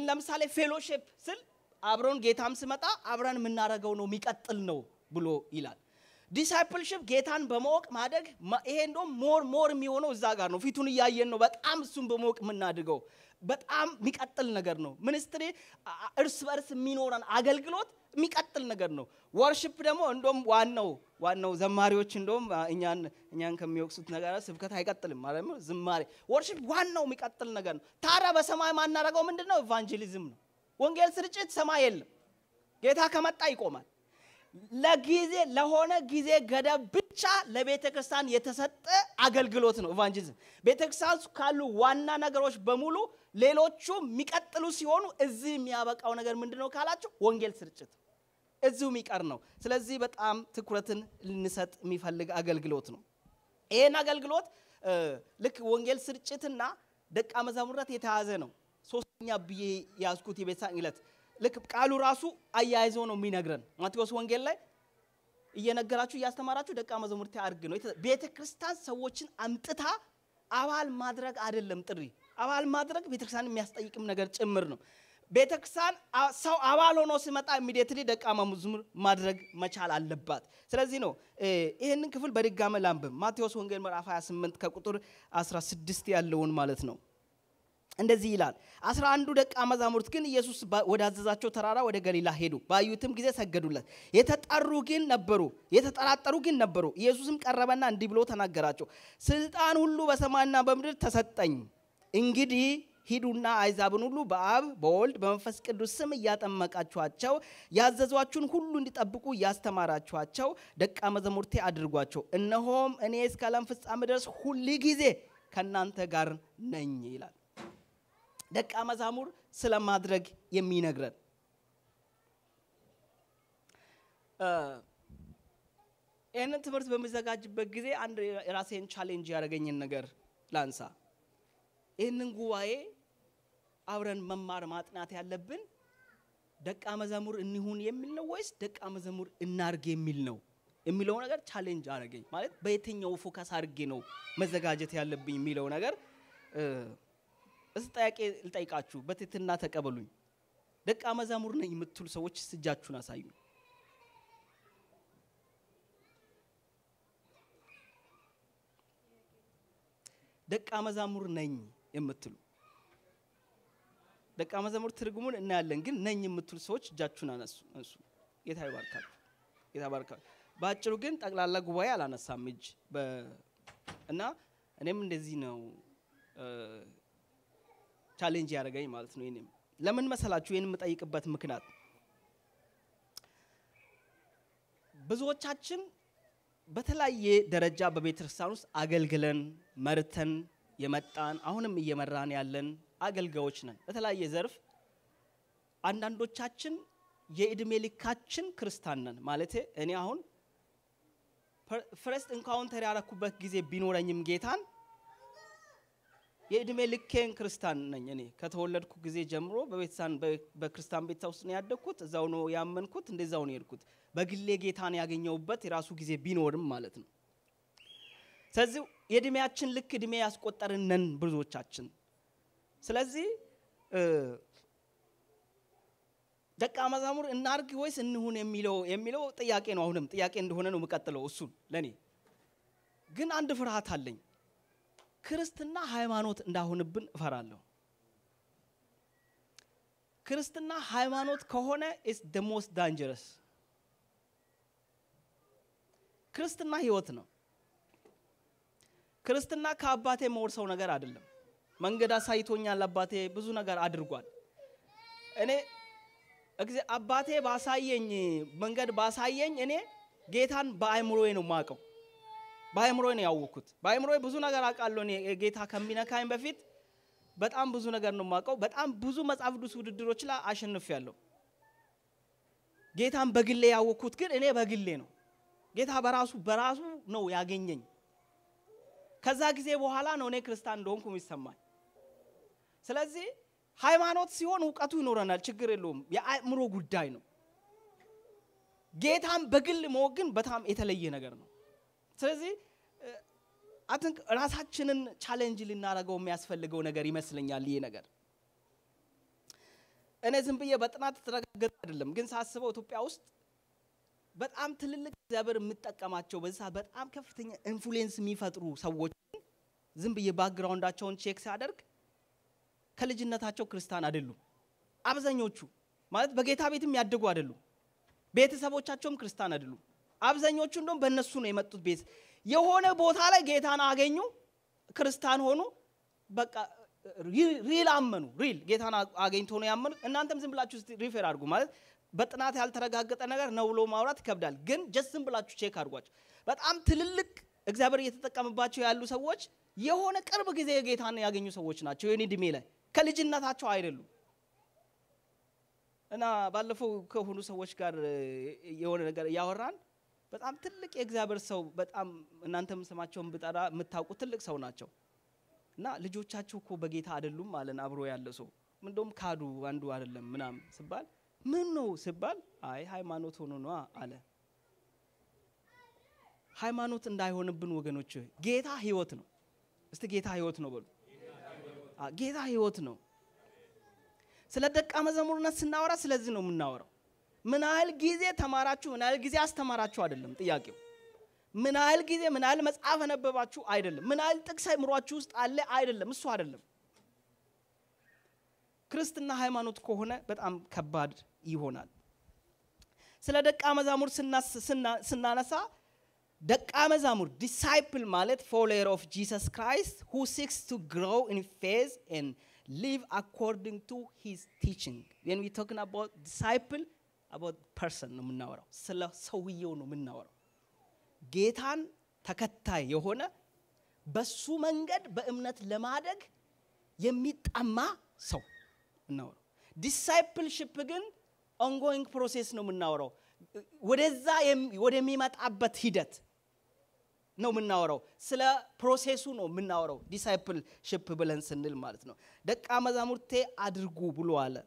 ለምሳሌ ፌሎሺፕ ስል አብሮን ጌታም ሲመጣ አብረን የምናረገው ነው የሚቀጥል ነው ብሎ ይላል። ዲሳይፕልሺፕ ጌታን በማወቅ ማደግ ይሄ እንደውም ሞር የሚሆነው እዛ ጋር ነው ፊቱን ያያየን ነው በጣም እሱን በማወቅ ምናድገው በጣም የሚቀጥል ነገር ነው ሚኒስትሪ እርስ በርስ የሚኖረን አገልግሎት የሚቀጥል ነገር ነው ወርሺፕ ደግሞ እንደውም ዋናው ዘማሪዎች እንደውም እኛን ከሚወቅሱት ነገር ስብከት አይቀጥልም ማለት ነው ዝማሬ ወርሺፕ ዋናው የሚቀጥል ነገር ነው ታራ በሰማይ ማናረጋው ምንድነው ኢቫንጀሊዝም ነው ወንጌል ስርጭት ሰማይ የለም ጌታ ከመጣ ይቆማል ለጊዜ ለሆነ ጊዜ ገደብ ብቻ ለቤተክርስቲያን የተሰጠ አገልግሎት ነው ኢቫንጀሊዝም ቤተክርስቲያን ካሉ ዋና ነገሮች በሙሉ ሌሎቹ የሚቀጥሉ ሲሆኑ እዚህ የሚያበቃው ነገር ምንድነው ካላችሁ ወንጌል ስርጭት እዚሁ የሚቀር ነው ስለዚህ በጣም ትኩረትን ልንሰጥ የሚፈልግ አገልግሎት ነው ይሄን አገልግሎት ልክ ወንጌል ስርጭትና ደቀ መዛሙርነት የተያዘ ነው ሶስተኛ ብዬ ያስኩት የቤተክርስቲያን ይለት ልክ ቃሉ ራሱ አያይዞ ነው የሚነግረን ማቴዎስ ወንጌል ላይ እየነገራችሁ ያስተማራችሁ ደቀ መዛሙርት ያርግ ነው ቤተክርስቲያን ሰዎችን አምጥታ አባል ማድረግ አይደለም ጥሪ አባል ማድረግ ቤተክርስቲያን የሚያስጠይቅም ነገር ጭምር ነው ቤተክርስቲያን ሰው አባል ሆኖ ሲመጣ ኢሚዲየትሊ ደቀ መዝሙር ማድረግ መቻል አለባት ስለዚህ ነው ይሄንን ክፍል በድጋሚ ላንብብ ማቴዎስ ወንጌል ምዕራፍ 28 ከቁጥር 16 ያለውን ማለት ነው እንደዚህ ይላል 11 ደቀ መዛሙርት ግን ኢየሱስ ወዳዘዛቸው ተራራ ወደ ገሊላ ሄዱ ባዩትም ጊዜ ሰገዱለት የተጠራጠሩ ግን ነበሩ ኢየሱስም ቀረበና እንዲህ ብሎ ተናገራቸው ስልጣን ሁሉ በሰማይና በምድር ተሰጠኝ እንግዲህ ሂዱና አሕዛብን ሁሉ በአብ በወልድ በመንፈስ ቅዱስ ስም ያጠመቃችኋቸው ያዘዟችሁን ሁሉ እንዲጠብቁ ያስተማራችኋቸው ደቀ መዛሙርቴ አድርጓቸው እነሆም እኔ እስከ ዓለም ፍጻሜ ድረስ ሁሉ ጊዜ ከናንተ ጋር ነኝ ይላል ደቀ መዛሙር ስለማድረግ የሚነግረን እነን ትምህርት በመዘጋጅበት ጊዜ አንድ ራሴን ቻሌንጅ ያደረገኝን ነገር ላንሳ እነን ጉባኤ አብረን መማር ማጥናት ያለብን ደቀ መዛሙር እንሁን የሚል ነው ወይስ ደቀ መዛሙር እናርግ የሚል ነው የሚለው ነገር ቻሌንጅ አደረገኝ ማለት በየትኛው ፎከስ አድርጌ ነው መዘጋጀት ያለብኝ የሚለው ነገር እስጣያቄ ልጠይቃችሁ በትህትና ተቀበሉኝ ደቀ መዛሙር ነኝ የምትሉ ሰዎች እጃችሁን አሳዩ ደቀ መዛሙር ነኝ የምትሉ ደቀ መዛሙር ትርጉሙን እናያለን ግን ነኝ የምትሉ ሰዎች እጃችሁን አነሱ ጌታ ይባርካችሁ ባጭሩ ግን ጠቅላላ ጉባኤ አላነሳም እጅ እና እኔም እንደዚህ ነው ቻሌንጅ ያደረገኝ ማለት ነው እኔም ለምን መሰላችሁ ይሄን የምጠይቅበት ምክንያት ብዙዎቻችን በተለያየ ደረጃ በቤተክርስቲያን ውስጥ አገልግለን መርተን የመጣን አሁንም እየመራን ያለን አገልጋዮች ነን በተለያየ ዘርፍ አንዳንዶቻችን የእድሜ ልካችን ክርስቲያን ነን ማለት እኔ አሁን ፈርስት ኢንካውንተር ያረኩበት ጊዜ ቢኖረኝም ጌታን የእድሜ ልኬን ክርስቲያን ነኝ እኔ ከተወለድኩ ጊዜ ጀምሮ በክርስቲያን ቤት ውስጥ ነው ያደግኩት እዛው ነው ያመንኩት እንደዛው ነው የሄድኩት በግሌ ጌታን ያገኘውበት የራሱ ጊዜ ቢኖርም ማለት ነው ስለዚህ የእድሜያችን ልክ እድሜ ያስቆጠርነን ብዙዎቻችን ስለዚህ ደቀ መዛሙር እናርግ ወይስ እንሁን የሚለው ጥያቄ ነው አሁንም ጥያቄ እንደሆነ ነው መቀጠለው እሱ ለኔ ግን አንድ ፍርሃት አለኝ ክርስትና ሃይማኖት እንዳሆንብን እፈራለሁ ክርስትና ሃይማኖት ከሆነ is the most dangerous ክርስትና ህይወት ነው ክርስትና ከአባቴ መወርሰው ነገር አይደለም መንገድ አሳይቶኛል አባቴ ብዙ ነገር አድርጓል እኔ አባቴ ባሳየኝ መንገድ ባሳየኝ እኔ ጌታን በአይምሮዬ ነው ማቀው በአይምሮዬ ነው ያወኩት በአይምሮዬ ብዙ ነገር አቃለሁ እኔ ጌታ ከሚነካኝ በፊት በጣም ብዙ ነገር ነው ማቀው በጣም ብዙ መጽሐፍ ቅዱስ ውድድሮች ላይ አሸንፌያለሁ ጌታን በግሌ ያወኩት ግን እኔ በግሌ ነው ጌታ በራሱ ነው ያገኘኝ ከዛ ጊዜ በኋላ ነው እኔ ክርስቲያን እንደሆንኩ የሚሰማኝ ስለዚህ ሃይማኖት ሲሆን ዕውቀቱ ይኖረናል ችግር የለውም የአእምሮ ጉዳይ ነው ጌታን በግል መወግን በጣም የተለየ ነገር ነው ስለዚህ አጥንቅ ራሳችንን ቻሌንጅ ልናረጋው የሚያስፈልገው ነገር ይመስለኛል ይሄ ነገር እኔ ዝም ብዬ በጥናት ተረጋግጠ አይደለም ግን ሳስበው ኢትዮጵያ ውስጥ በጣም ትልልቅ እግዚአብሔር የምትጠቀማቸው በዛ በጣም ከፍተኛ ኢንፍሉዌንስ የሚፈጥሩ ሰዎች ዝም ብዬ ባክግራውንዳቸውን ቼክ ሳደርግ ከልጅነታቸው ክርስቲያን አይደሉም አብዛኞቹ ማለት በጌታ ቤትም ያደጉ አይደሉም ቤተሰቦቻቸውም ክርስቲያን አይደሉም አብዛኞቹ እንደውም በእነሱ ነው የመጡት ቤት የሆነ ቦታ ላይ ጌታን አገኙ ክርስቲያን ሆኑ በቃ ሪል አመኑ ሪል ጌታን አገኝቶ ነው ያመኑ እናንተም ዝም ብላችሁ ሪፈር አድርጉ ማለት በጥናት ያልተረጋገጠ ነገር ነው ብሎ ማውራት ይከብዳል ግን ጀስት ዝም ብላችሁ ቼክ አድርጓቸው በጣም ትልልቅ እግዚአብሔር እየተጠቀመባቸው ያሉ ሰዎች የሆነ ቅርብ ጊዜ ጌታን ያገኙ ሰዎች ናቸው የኔ ድሜ ላይ ከልጅነታቸው አይደሉም እና ባለፈው ከሆኑ ሰዎች ጋር የሆነ ነገር ያወራን በጣም ትልቅ የእግዚአብሔር ሰው በጣም እናንተም ስማቸውን ብጠራ የምታውቁ ትልቅ ሰው ናቸው እና ልጆቻቸው እኮ በጌታ አይደሉም ማለት አብሮ ያለ ሰው ምንድነው ካዱ አንዱ አይደለም ምናም ሲባል ምን ነው ሲባል አይ ሃይማኖት ሆኖ ነው አለ ሃይማኖት እንዳይሆንብን ወገኖች ጌታ ህይወት ነው እስቲ ጌታ ህይወት ነው በሉ ጌታ ህይወት ነው ስለ ደቀ መዛሙርነት ስናወራ ስለዚህ ነው የምናወራው ምን ያህል ጊዜ ተማራችሁ ምን ያህል ጊዜ አስተማራችሁ አይደለም ጥያቄው ምን ያህል ጊዜ ምን ያህል መጽሐፍ ነበባችሁ አይደለም ምን ያህል ጥቅስ አይምሯችሁ ውስጥ አለ አይደለም እሱ አይደለም ክርስትና ሃይማኖት ከሆነ በጣም ከባድ ይሆናል ስለ ደቀ መዛሙር ስናነሳ ደቀ መዛሙር disciple ማለት follower of Jesus Christ who seeks to grow in faith and live according to his teaching when we talking about disciple about person ነው የምናወራው ስለ ሰውየው ነው የምናወራው ጌታን ተከታይ የሆነ በሱ መንገድ በእምነት ለማደግ የሚጣማ ሰው ነው discipleship ግን ongoing process ነው የምናወራው ወደዛ ወደሚመጣበት ሂደት ነው የምናወራው ስለ ፕሮሰሱ ነው የምናወራው discipleship ብለን ስንል ማለት ነው ደቀ መዛሙርቴ አድርጉ ብሎ አለ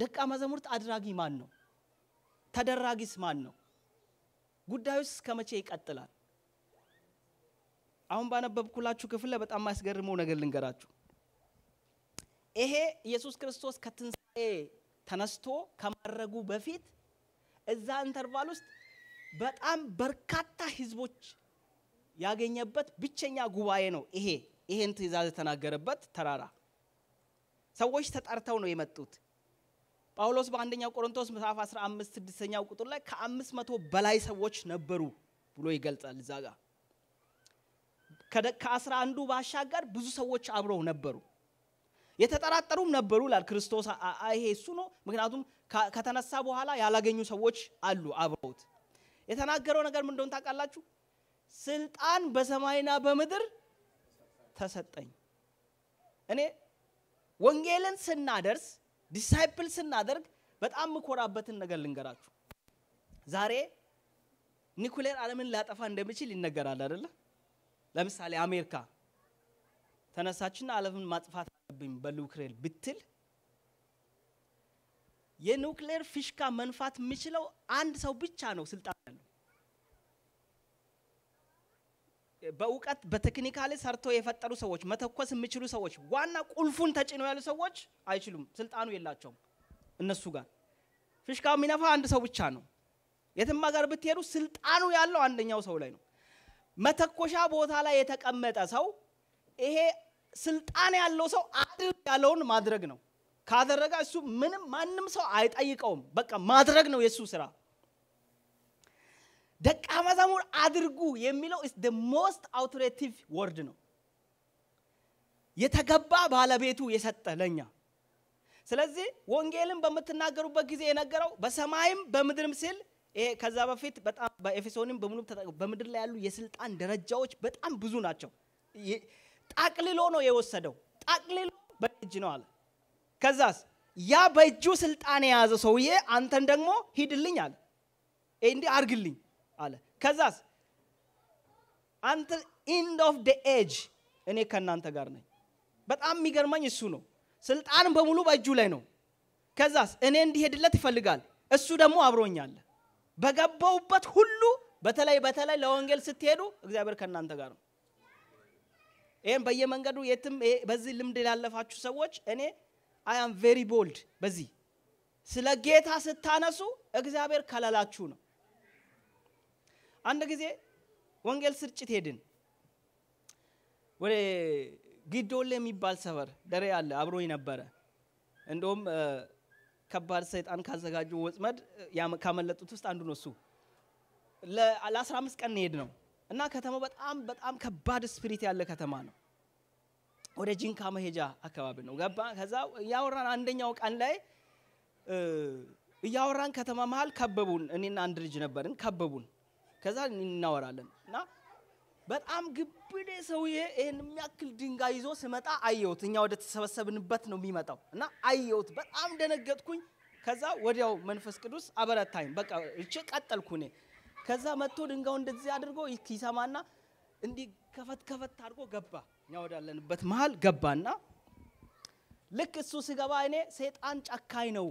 ደቀ መዛሙርት አድራጊ ማን ነው ተደራጊስ ማን ነው ጉዳዩስ ከመቼ ይቀጥላል አሁን ባነበብኩላችሁ ክፍል በጣም ማስገርመው ነገር ልንገራችሁ ይሄ ኢየሱስ ክርስቶስ ከትንሳኤ ተነስቶ ከማረጉ በፊት እዛ ኢንተርቫል ውስጥ በጣም በርካታ ህዝቦች ያገኘበት ብቸኛ ጉባኤ ነው ይሄን ትእዛዝ ተናገረበት ተራራ ሰዎች ተጣርተው ነው የመጡት ጳውሎስ በአንደኛው ቆሮንቶስ ምዕራፍ 15 6ኛው ቁጥር ላይ ከ500 በላይ ሰዎች ነበሩ ብሎ ይገልጻል እዛጋ ከ11 ባሻገር ብዙ ሰዎች አብረው ነበሩ የተጠራጠሩም ነበሩ ላል ክርስቶስ ይሄ እሱ ነው ምክንያቱም ከተነሳ በኋላ ያላገኙ ሰዎች አሉ አብረውት የተናገረው ነገር ምን እንደሆነ ታውቃላችሁ ስልጣን በሰማይና በምድር ተሰጠኝ እኔ ወንጌልን ስናደርስ ዲሳይፕል ስናደርግ በጣም ምኮራበትን ነገር ልንገራችሁ ዛሬ ኒኩሌር ዓለምን ላጠፋ እንደሚችል ይነገራል አይደል ለምሳሌ አሜሪካ ተነሳችና ዓለምን ማጥፋት አለብኝ በኒኩሌር ብትል የኒኩሌር ፊሽካ መንፋት የሚችለው አንድ ሰው ብቻ ነው ስልጣን ያለው በእውቀት በቴክኒካሊ ሰርቶ የፈጠሩ ሰዎች መተኮስ የሚችሉ ሰዎች ዋና ቁልፉን ተጭነው ያሉ ሰዎች አይችሉም ስልጣኑ የላቸውም እነሱ ጋር ፊሽካው የሚነፋ አንድ ሰው ብቻ ነው የትም ሀገር ብትሄዱ ስልጣኑ ያለው አንደኛው ሰው ላይ ነው መተኮሻ ቦታ ላይ የተቀመጠ ሰው ይሄ ስልጣን ያለው ሰው አድርግ ያለውን ማድረግ ነው ካደረጋ እሱ ምንም ማንንም ሰው አይጠይቀውም በቃ ማድረግ ነው የሱ ስራ ደቀ መዛሙር አድርጉ የሚለው is the most authoritative word ነው የተገባ ባለቤቱ የሰጠለኛ ስለዚህ ወንጌልን በመተናገሩበት ጊዜ የነገረው በሰማይም በምድርም ሲል ይሄ ከዛ በፊት በጣም በኤፌሶንም በሙሉ በምድር ላይ ያሉ የስልጣን ደረጃዎች በጣም ብዙ ናቸው ጣቅልሎ ነው የወሰደው ጣቅልሎ በእጅ ነው አለ ከዛስ ያ በእጁ ስልጣን የያዘ ሰውዬ አንተን ደግሞ ሂድልኝ አለ እንዴ አርግልኝ አለ ከዛስ until end of the age እኔ ከናንተ ጋር ነኝ በጣም የሚገርመኝ እሱ ነው ስልጣን በሙሉ በእጁ ላይ ነው ከዛስ እኔ እንዲሄድለት ይፈልጋል እሱ ደግሞ አብሮኛል በገባውበት ሁሉ በተለይ ለወንጌል ስትሄዱ እግዚአብሔር ከናንተ ጋር ነው ይሄን በየመንገዱ የትም በዚህ ልምድ ያለፋችሁ ሰዎች እኔ I am very bold በዚህ ስለ ጌታ ስታነሱ እግዚአብሔር ከለላችሁ ነው አንድ ጊዜ ወንጌል ስርጭት ሄድን ወደ ጊዶሌ የሚባል ሰፈር ደሬ አለ አብሮኝ ነበረ እንደውም ከባድ ሰይጣን ካዘጋጁ ወጥመድ ካመለጡት ውስጥ አንዱ ነው እሱ ለ15 ቀን ሄድ ነው እና ከተማው በጣም ከባድ ስፒሪት ያለ ከተማ ነው ወደ ጂንካ መሄጃ አካባቢ ነው ገባ ከዛ ያወራን አንደኛው ቀን ላይ ያወራን ከተማ መሃል ከበቡን እኔና አንድ ልጅ ነበርን ከበቡን ከዛ እናወራለን እና በጣም ግብዴ ሰውዬ ይሄን የሚያክል ድንጋይ ይዞ ሲመጣ አየሁት እኛ ወደ ተሰበሰብንበት ነው የሚመጣው እና አየሁት በጣም ደነገጥኩኝ ከዛ ወዲያው መንፈስ ቅዱስ አበረታኝ በቃ እቺ ቀጠልኩኝ ከዛ መጥቶ ድንጋው እንደዚህ አድርጎ ይሰማና እንዲ ከፈት አድርጎ ገባ እኛ ወዳለንበት መሃል ገባና ልክ እሱ ሲገባ እኔ ሰይጣን ጨካኝ ነው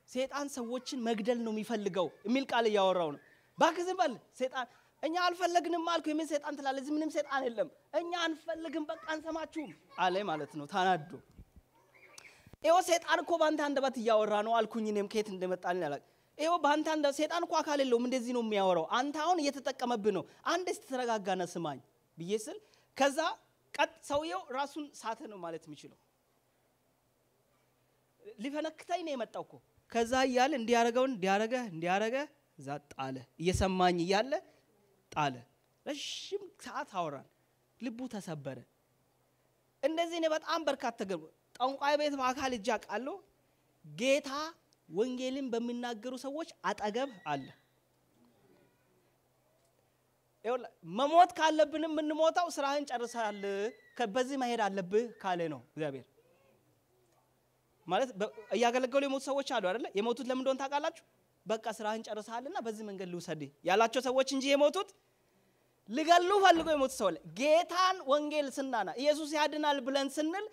ሰይጣን ሰዎችን መግደል ነው የሚፈልገው የሚል ቃል ያወራው ነው ባክዝበል ሰይጣን እኛ አልፈለግንም ማልኩ የምን ሰይጣን ትላለ እዚህ ምንም ሰይጣን የለም እኛ አንፈልግም በቃ አንሰማችሁም አለ ማለት ነው ታናዶ ኤው ሰይጣን እኮ ባንተ አንደበት ያወራ ነው አልኩኝ እኔም ከየት እንደመጣልኝ አላቅ ኤው ባንተ አንደ ሰይጣን እኮ አካል የለውም እንደዚህ ነው የሚያወራው አንተ አሁን እየተጠቀመብህ ነው አንድ ተረጋጋና ስማኝ ብዬስል ከዛ ቀጥ ሰውየው ራሱን ሳተ ነው ማለት የሚችለው ሊፈነክተኝ ነው የመጣው እኮ ከዛ ይያል እንዲያረገ ዛ ጣለ እየሰማኝ ይያለ ጣለ ረጅም ሰዓት አወራን ልቡ ተሰበረ እንደዚህ ነው በጣም በርካታ ገብ ጠንቋይ ቤት በአካል እጃቃለሁ ጌታ ወንጌልን በሚናገሩ ሰዎች አጠገብ አለ ይወላ መሞት ካለብንም እንሞታው ስራህን ጨርሰሃል ከበዚህ መሄድ አለብህ ካለ ነው እግዚአብሔር ማለት ያገለገሉ የሞቱ ሰዎች አሉ አይደለ የሞቱት ለምን እንደሆነ ታውቃላችሁ በቃ ስራህን ጨርሰሃልና በዚህ መንገድ ልውሰድ ያላቸው ሰዎች እንጂ የሞቱት ሊገሉ ፈልገው የሞቱ ሰው ጌታን ወንጌል ስናና ኢየሱስ ያድናል ብለን ስንል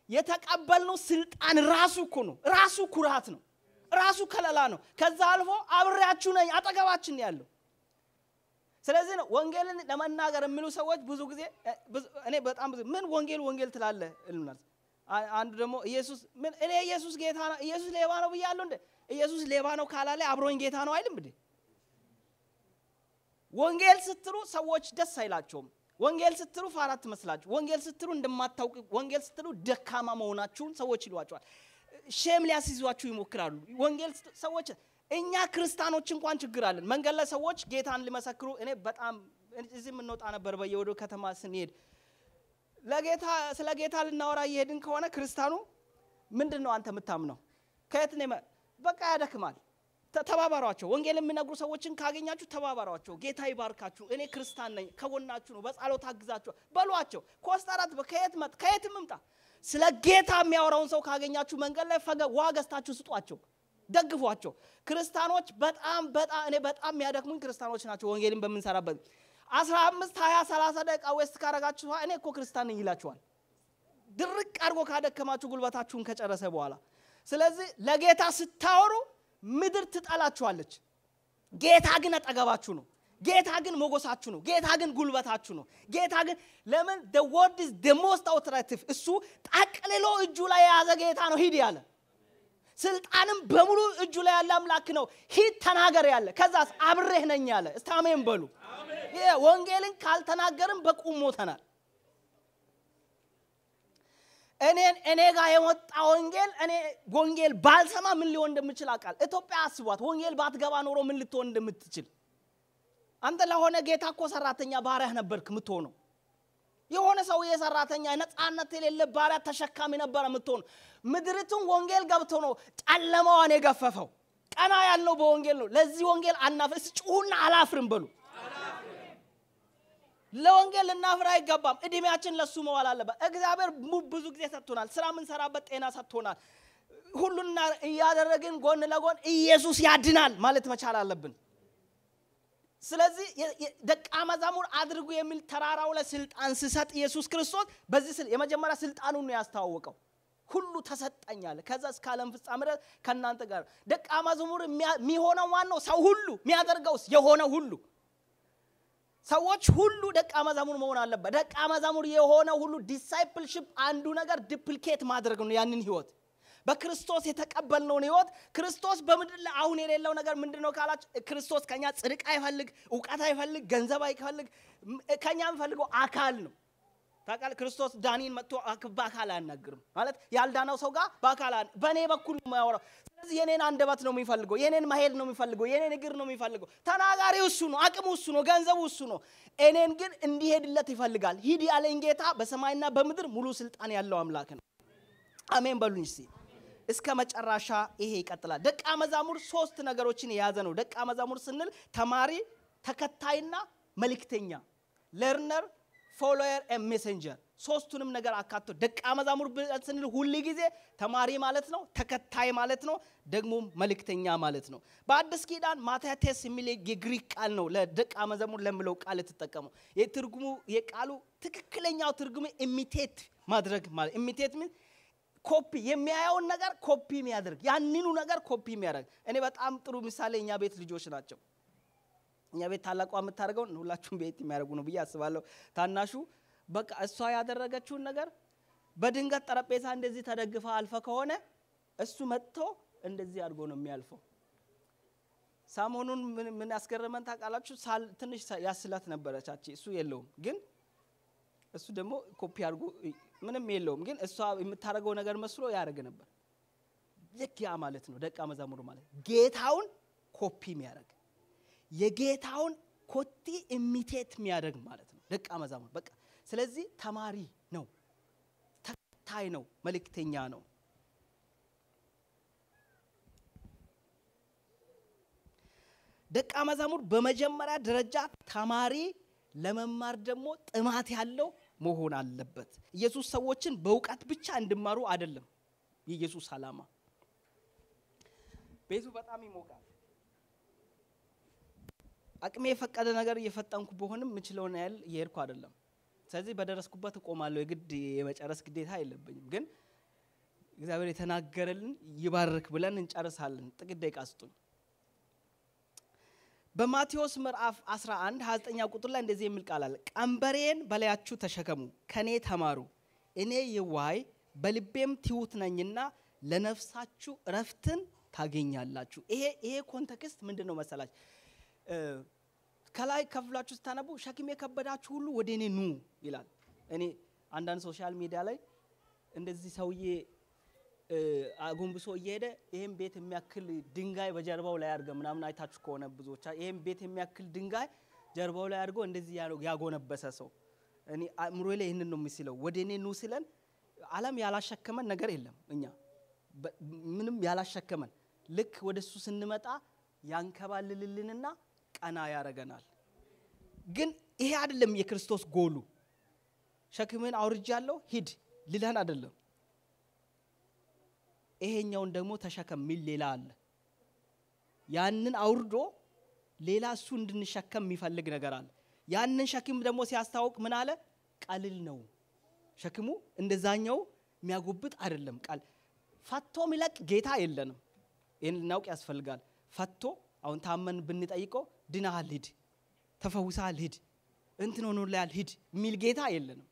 የተቀበልነው ስልጣን ራሱ እኮ ነው ራሱ ኩራት ነው ራሱ ከለላ ነው ከዛ አልፎ አብሬያችሁ ነኝ አጠገባችን ያለው ስለዚህ ነው ወንጌልን ለመናገር የሚሉ ሰዎች ብዙ ጊዜ እኔ በጣም ብዙ ምን ወንጌል ትላለ እልናል አንዱ ደግሞ ኢየሱስ ምን እኔ ኢየሱስ ጌታ ነው ኢየሱስ ሌባ ነው ብያለሁ እንዴ ኢየሱስ ሌባ ነው ካላለ አብሮኝ ጌታ ነው አይልም እንዴ ወንጌል ስትሩ ሰዎች ደስ አይላቸውም ወንጌል ስትሩ ፋራት መስላችሁ ወንጌል ስትሩ እንደማታውቁ ወንጌል ስትሩ ደካማ መሆናችሁን ሰዎች ይሏቸዋል ሼም ሊያስይዟችሁ ይሞክራሉ ወንጌል ሰዎች እኛ ክርስቲያኖች እንኳን ችግር አለን መንገድ ላይ ሰዎች ጌታን ሊመሰክሩ እኔ በጣም እዚህ ምን ወጣ ነበር በየወዶ ከተማ ስንሄድ ለጌታ ስለ ጌታ ልናወራ ይሄድን ከሆነ ክርስቲያኑ ምንድነው አንተ የምታምነው ከየት ነው በቃ ያደክማል ተባባሯቸው ወንጌል የሚነግሩ ሰዎችን ካገኛችሁ ተባባሯቸው ጌታ ይባርካችሁ እኔ ክርስቲያን ነኝ ከጎናችሁ ነው በጸሎት አግዛችሁ በሏቸው ኮስታራት ከየት ምምጣ ስለ ጌታ የሚያወራውን ሰው ካገኛችሁ መንገድ ላይ ዋጋስታችሁ ስጧቸው ደግፏቸው ክርስቲያኖች በጣም እኔ በጣም ያደክሙኝ ክርስቲያኖች ናቸው ወንጌልን በመንሰራበት 15 20 30 ደቂቃ ዌስት ካረጋችሁ እኔ እኮ ክርስቲያን ነኝ ይላችኋል ድርቅ አድርጎ ካደከማችሁ ጉልበታችሁን ከጨረሰ በኋላ ስለዚህ ለጌታ ስታወሩ ምድር ትጣላችኋለች ጌታ ግን አጠገባችሁ ነው ጌታ ግን ሞገሳችሁ ነው ጌታ ግን ጉልበታችሁ ነው ጌታ ግን ለምን the word is the most authoritative እሱ ጠቅልሎ እጁ ላይ ያዘ ጌታ ነው ሂድ ያለ ስልጣንም በሙሉ እጁ ላይ ያለ አምላክ ነው ሂድ ተናገር ያለ ከዛስ አብሬህ ነኝ ያለ እስታሜን በሉ አሜን ወንጌልን ካልተናገርን በቁም ሞተናል እኔ ጋር የወጣ ወንጌል ባልሰማ ምን ሊሆን እንደምችል አቃል ኢትዮጵያ አስቧት ወንጌል ባትገባ ኖሮ ምን ልትሆን እንደምትችል አንተ ለሆነ ጌታ እኮ ሰራተኛ ባሪያ ነበርክ ምትሆነው የሆነ ሰው የሰራተኛ ነፃነት የሌለ ባሪያ ተሸካሚ ነበር ምትሆነው ምድርቱን ወንጌል ገብቶ ነው ጨለማዋን የገፈፈው ቀና ያለው በወንጌል ነው ለዚህ ወንጌል አናፍስ ጩሁና አላፍርም በሉ ለወንጌል እናፍራ አይገባም እድሜያችን ለሱ መዋል አለበት እግዚአብሔር ብዙ ጊዜ ሰጥቶናል ስራ ምን ሰራበት ጤና ሰጥቶናል ሁሉና ያደረግን ጎን ለጎን ኢየሱስ ያድናል ማለት መቻል አለብን ስለዚህ ደቀ መዛሙር አድርጉ የሚል ተራራው ላይ ስልጣን ሲሰጥ ኢየሱስ ክርስቶስ በዚህ የመጀመሪያ ስልጣኑን ነው ያስተዋወቀው ሁሉ ተሰጠኛል ከዛ እስከ ዓለም ፍጻሜ ድረስ ከናንተ ጋር ደቀ መዛሙር የሚሆነው ማን ነው ሰው ሁሉ የሚያደርገውስ የሆነ ሁሉ ሰዎች ሁሉ ደቀ መዛሙር መሆን አለበት ደቀ መዛሙር የሆነ ሁሉ ዲሳይፕልሺፕ አንዱ ነገር ዲፕሊኬት ማድረግ ነው ያንን ህይወት በክርስቶስ የተቀበልነውን ሕይወት ክርስቶስ በምድር ላይ አሁን የሌለው ነገር ምንድነው ካላችሁ ክርስቶስ ከኛ ጽድቅ አይፈልግ ዕውቀት አይፈልግ ገንዘብ አይፈልግ ከኛ የሚፈልገው አካል ነው ታውቃለህ ክርስቶስ ዳኒን መጥቶ በአካል አያናግርም ማለት ያልዳነው ሰው ጋር በአካል በኔ በኩል ነው የሚያወራው ስለዚህ የኔን አንደበት ነው የሚፈልገው የኔን መሄድ ነው የሚፈልገው የኔን እግር ነው የሚፈልገው ተናጋሪው እሱ ነው አቅሙ እሱ ነው ገንዘቡ እሱ ነው እኔን ግን እንዲሄድለት ይፈልጋል ሂድ ያለኝ ጌታ በሰማይና በምድር ሙሉ ስልጣን ያለው አምላክ ነው አሜን በሉኝ እስቲ እስከ መጨረሻ ይሄ ይቀጥላል ደቀ መዛሙር ሶስት ነገሮችን የያዘ ነው ደቀ መዛሙር ስንል ተማሪ ተከታይና መልእክተኛ learner follower and messenger ሶስቱንም ነገር አካቶ ደቀ መዛሙር ስንል ሁሉ ጊዜ ተማሪ ማለት ነው ተከታይ ማለት ነው ደግሞ መልእክተኛ ማለት ነው በአዲስ ኪዳን ማቴቴስ የሚል የግሪክ ቃል ነው ለደቀ መዛሙር ለምለው ቃል ተጠቀሙ የትርጉሙ የቃሉ ትክክለኛው ትርጉሙ ኢሚቴት ማድረግ ማለት ኢሚቴት ምን ኮፒ የሚያየውን ነገር ኮፒ የሚያደርግ ያንኑ ነገር ኮፒ የሚያደርግ እኔ በጣም ጥሩ ምሳሌ እኛ ቤት ልጆች ናቸው እኛ ቤት ታላቋ የምታደርገው ሁላችሁም ቤት የሚያደርጉ ነው ብዬ አስባለሁ ታናሹ በቃ እሷ ያደረገችውን ነገር በድንገት ጠረጴዛ እንደዚህ ተደግፋ አልፈ ከሆነ እሱ መጥቶ እንደዚህ አድርጎ ነው የሚያልፈው ሳሞኑን ምን ያስገረመን ታውቃላችሁ ትንሽ ያስላት ነበረቻች እሱ የለውም ግን እሱ ደግሞ ኮፒ አድርጎ ምንም የለውም ግን እሷ የምታደርገው ነገር መስሎ ያደርግ ነበር ልክ ያ ማለት ነው ደቀ መዛሙር ማለት ጌታውን ኮፒ የሚያደርግ የጌታውን ኮቲ ኢሚቴት የሚያደርግ ማለት ነው ደቀ መዛሙር በቃ ስለዚህ ተማሪ ነው ተከታይ ነው መልእክተኛ ነው ደቀ መዛሙር በመጀመሪያ ደረጃ ተማሪ ለመማር ደግሞ ጥማት ያለው መሆን አለበት ኢየሱስ ሰዎችን በእውቀት ብቻ እንድማሩ አይደለም የኢየሱስ ዓላማ ቤቱ በጣም ይሞቃል አቅሜ የፈቀደ ነገር እየፈጠንኩ በሆንም ምችለውን ያህል እየሄድኩ አይደለም ስለዚህ በደረስኩበት ቆማለሁ የግድ የመጨረስ ግዴታ የለብኝም ግን እግዚአብሔር የተናገረልን ይባርክ ብለን እንጨርሳለን ጥቂት ደቂቃ ስጡኝ በማቴዎስ ምዕራፍ 11 29 ቁጥር ላይ እንደዚህ የሚል ቃል አለ ቀንበሬን በላያችሁ ተሸከሙ ከኔ ተማሩ እኔ የዋይ በልቤም ትሁት ነኝና ለነፍሳችሁ ረፍትን ታገኛላችሁ ይሄ ኮንቴክስት ምንድነው መሰላችሁ ከላይ ከፍላችሁ ስታነቡ ሸክም የከበዳችሁ ሁሉ ወደኔ ኑ ይላል እኔ አንዳንድ ሶሻል ሚዲያ ላይ እንደዚህ ሰውዬ አጎንብሶ እየሄደ ይሄን ቤት የሚያክል ድንጋይ በጀርባው ላይ አድርገ ምናምን አይታችሁ ከሆነ ብዙዎች ይሄን ቤት የሚያክል ድንጋይ ጀርባው ላይ አድርጎ እንደዚህ ያጎነበሰ ሰው እኔ አምሮዬ ላይ ይሄንን ነው የሚስለው ወደኔ ኑ ሲለን ዓለም ያላሸከመን ነገር የለም እኛ ምንም ያላሸከመን ልክ ወደሱ ስንመጣ ያንከባልልልንና ቀና ያረጋናል ግን ይሄ አይደለም የክርስቶስ ጎሉ ሸክምን አውርጃለሁ ሂድ ሊላን አይደለም ይሄኛውን ደግሞ ተሸከም ሚል ሌላ አለ ያንን አውርዶ ሌላ እሱ እንድንሸከም የሚፈልግ ነገር አለ ያንን ሸክም ደግሞ ሲያስታውቅ ምን አለ ቀልል ነው ሸክሙ እንደዛኛው የሚያጎብጥ አይደለም ቃል ፈቶ ሚለቅ ጌታ የለንም ይሄን እናውቅ ያስፈልጋል ፈቶ አሁን ታመን ብንጠይቀው ድናሃል ሂድ ተፈውሳል ሂድ እንትን ሆኖላል ሂድ ሚል ጌታ የለንም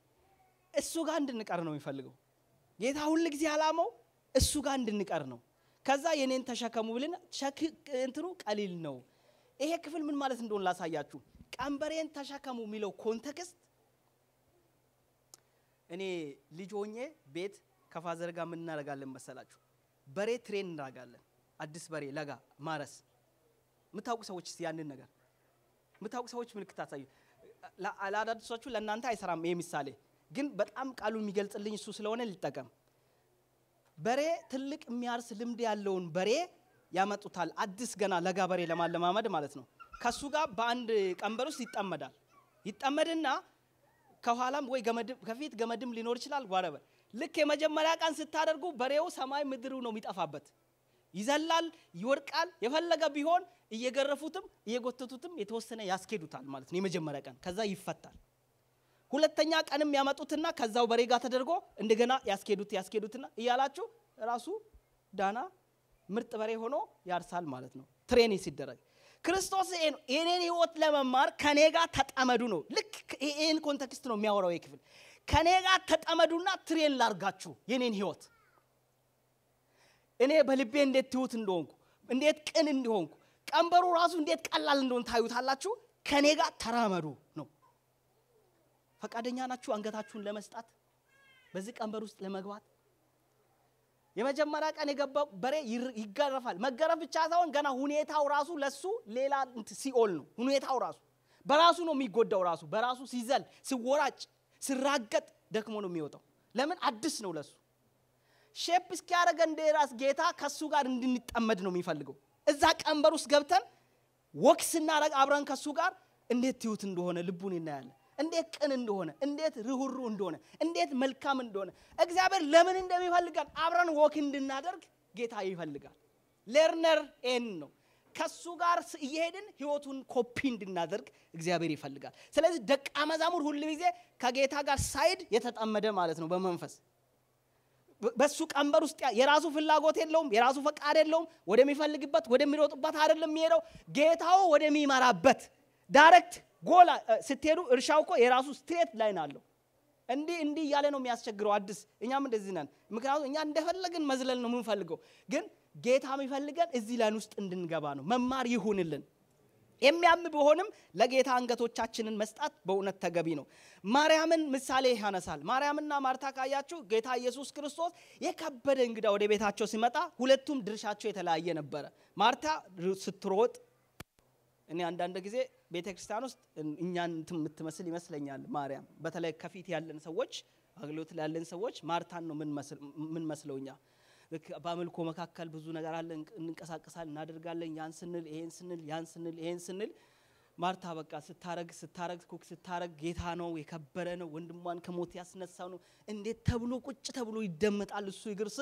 እሱ ጋር እንድንቀር ነው የሚፈልገው ጌታ ሁሉ ጊዜ ዓላማው እሱ ጋር እንድንቀር ነው ከዛ የኔን ተሸከሙ ብለን እንትኑ ቀሊል ነው ይሄ ክፍል ምን ማለት እንደሆነ ላሳያችሁ ቀንበሬን ተሸከሙ ሚለው ኮንቴክስት እኔ ልጅ ሆኜ ቤት ከፋዘር ጋር ምን እናደርጋለን መሰላችሁ በሬ ትሬን እናደርጋለን አዲስ በሬ ለጋ ማረስ ምታውቁ ሰዎች ያንን ነገር ምታውቁ ሰዎች ምልክት አሳዩ አላዳድሷችሁ ለእናንተ አይሰራም ይሄ ምሳሌ ግን በጣም ቃሉ የሚገልጽልኝ እሱ ስለሆነ ልጠቀም በሬ ትልቅ የሚያርስ ልምድ ያለውን በሬ ያመጡታል አዲስ ገና ለጋ በሬ ለማለማመድ ማለት ነው ከሱ ጋር በአንድ ቀንበር ውስጥ ይጣመድና ከኋላም ወይ ገመድ ከፊት ገመድም ሊኖር ይችላል ወራበ ልክ የመጀመሪያ ቀን ስታደርጉ በሬው ሰማይ ምድሩ ነው የሚጠፋበት ይዘላል ይወርቃል የፈለገ ቢሆን እየገረፉትም እየጎተቱትም የተወሰነ ያስኬዱታል ማለት ነው የመጀመሪያ ቀን ከዛ ይፈታል ሁለተኛ ቀንም ያመጡትና ከዛው በሬ ጋር ተደርጎ እንደገና ያስኬዱትና ይያላችሁ ራሱ ዳና ምርጥ በሬ ሆኖ ያርሳል ማለት ነው ትሬኒንግ ሲደረግ ክርስቶስ የኔን ህይወት ለመማር ከኔ ጋር ተጣመዱ ነው ልክ ይሄን ኮንቴክስት ነው የሚያወራው ይክፍል ከኔ ጋር ተጣመዱና ትሬን ላርጋችሁ የኔን ህይወት እኔ በልቤ እንዴት ትሁት እንደሆንኩ እንዴት ቅን እንደሆንኩ ቀንበሩ ራሱ እንዴት ቀላል እንደሆነ ታዩታላችሁ ከኔ ጋር ተራመዱ ነው ፈቃደኛ ናችሁ አንገታችሁን ለመስጣት በዚህ ቀንበር ውስጥ ለመግባት የመጀመሪያ ቀን የገባው በሬ ይገረፋል መገረፍ ብቻ ሳይሆን ገና ሁኔታው ራሱ ለሱ ሌላ ሲኦል ነው ሁኔታው ራሱ በራሱ ነው የሚጎዳው ራሱ በራሱ ሲዘል ሲወራጭ ሲራገጥ ደክሞ ነው የሚወጣው ለምን አዲስ ነው ለሱ ሼፕ እስኪያረገ እንደራስ ጌታ ከሱ ጋር እንድንጠመድ ነው የሚፈልገው እዛ ቀንበር ውስጥ ገብተን ወክስና ረግ አብረን ከሱ ጋር እንዴት ትዩት እንደሆነ ልቡን እናያለን እንዴት ቅን እንደሆነ እንዴት ርህሩ እንደሆነ እንዴት መልካም እንደሆነ እግዚአብሔር ለምን እንደሚፈልጋል አብረን ወክ እንድናደርግ ጌታ ይፈልጋል ለርነር ኤን ነው ከሱ ጋር እየሄድን ህይወቱን ኮፒ እንድናደርግ እግዚአብሔር ይፈልጋል ስለዚህ ደቀ መዛሙር ሁሉ ጊዜ ከጌታ ጋር ሳይድ የተጠመደ ማለት ነው በመንፈስ በሱ ቀንበር ውስጥ የራሱ ፍላጎት የለውም የራሱ ፈቃድ የለውም ወደሚፈልግበት ወደሚሮጥበት አይደለም የሚሄደው ጌታው ወደሚመራበት ዳይሬክት ጎል ስትሄዱ እርሻው እኮ የራሱ ስትሬት ላይን አለው እንዲ ያለ ነው የሚያስቸግረው አዲስ እኛም እንደዚህ ነን ምክንያቱም እኛ እንደፈለግን መዝለል ነው የምንፈልገው ግን ጌታ የሚፈልገን እዚህ ላይን ውስጥ እንድንገባ ነው መማር ይሁንልን የሚያም ቢሆንም ለጌታ አንገቶቻችንን መስጣት በእውነት ተገቢ ነው ማርያምን ምሳሌ ያነሳል ማርያምና ማርታ ካያችሁ ጌታ ኢየሱስ ክርስቶስ የከበደ እንግዳ ወደ ቤታቸው ሲመጣ ሁለቱም ድርሻቸው የተለያየ ነበር ማርታ ስትሮጥ እኔ አንዳንድ ጊዜ ቤተክርስቲያን ውስጥ እኛን የምትመስል ይመስለኛል ማርያም በተለይ ከፊት ያለን ሰዎች አግሎት ያለን ሰዎች ማርታን ነው ምን መስለውኛ በአምልኮ መካከል ብዙ ነገር አለ እንቀሳቀሳለን እናደርጋለን ያን ስንል ይሄን ስንል ያን ስንል ይሄን ስንል ማርታ በቃ ስታረግ ኩክ ስታረግ ጌታ ነው የከበረ ነው ወንድሟን ከሞት ያስነሳው ነው እንዴት ተብሎ ቁጭ ተብሎ ይደመጣል እሱ ይግርስ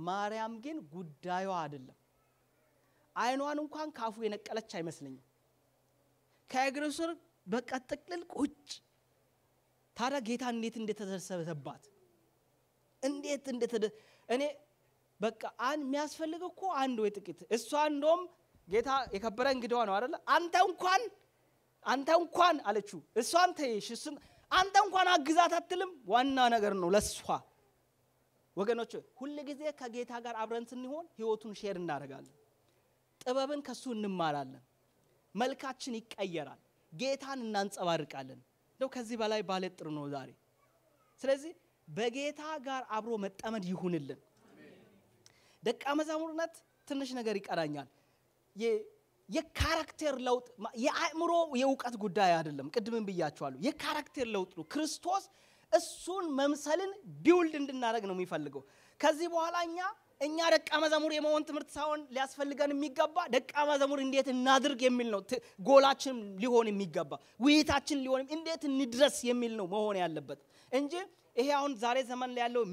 ማርያም ግን ጉዳዩ አይደለም አይኗን እንኳን ካፉ የነቀለች አይመስልኝም ከእግርሱር በቃ ጥቅልል ቁጭ ታዲያ ጌታ እንዴት እንደተደሰበባት እንዴት እኔ በቃ የሚያስፈልገው እኮ አንድ ወይ ጥቂት እሷ እንደውም ጌታ የከበረ እንግዳው ነው አይደል አንተ እንኳን አለችው እሷን ተይሽ አንተ እንኳን አግዛት አትልም ዋና ነገር ነው ለሷ ወገኖች ሁሉ ጊዜ ከጌታ ጋር አብረን ስንሆን ህይወቱን ሼር እናደርጋለን ጥበብን ከሱ እንማራለን መልካችን ይቀየራል ጌታን እናንጸባርቃለን ነው ከዚህ በላይ ባለጥሩ ነው ዛሬ ስለዚህ በጌታ ጋር አብሮ መጠመድ ይሁንልን ደቀ መዛሙርነት ትንሽ ነገር ይቀራኛል የካራክተር ለውጥ የአእምሮ የውቀት ጉዳይ አይደለም ቅድምም ብያችኋለሁ የካራክተር ለውጥ ነው ክርስቶስ እሱን መምሰልን ቢውልድ እንድናደርግ ነው የሚፈልገው ከዚህ በኋላ እኛ ደቀ መዛሙር የመሆን ትምህርት ሳይሆን ሊያስፈልገን የሚገባ ደቀ መዛሙር እንዴት እናድርግ የሚል ነው ጎላችን ሊሆን የሚገባ ውይይታችን ሊሆን እንዴት እንድረስ የሚል ነው መሆን ያለበት እንጂ ይሄ አሁን ዛሬ ዘመን ላይ ያለው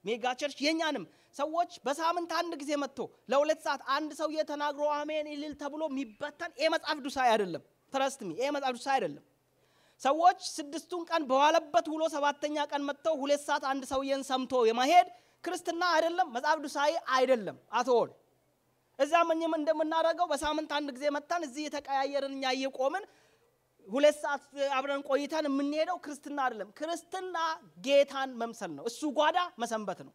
ሜጋ ቸርች የኛንም ሰዎች በሳምንት አንድ ጊዜ መጥቶ ለሁለት ሰዓት አንድ ሰው የተናግሮ አሜን ይልል ተብሎ የሚበተን የመጽሐፍ ቅዱሳዊ አይደለም ትረስት ሚ የመጽሐፍ ቅዱሳዊ አይደለም ሰዎች ስድስቱን ቀን በዋለበት ውሎ ሰባተኛ ቀን መጥተው ሁለት ሰዓት አንድ ሰውየን ሰምቶ የማሄድ ክርስትና አይደለም መጽሐፍ ቅዱሳዊ አይደለም አትወል እዛ ምንም እንደምናደርገው በሳምንት አንድ ጊዜ መጣን እዚህ የተቀያየርንኛ እየቆምን ሁለት ሰዓት አብረን ቆይተን የምንሄደው ክርስትና አይደለም ክርስትና ጌታን መምሰል ነው እሱ ጓዳ መሰንበት ነው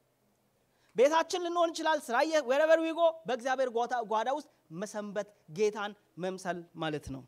ቤታችን ልንሆን ይችላል ስራዬ wherever we go በእግዚአብሔር ጓዳ ውስጥ መሰንበት ጌታን መምሰል ማለት ነው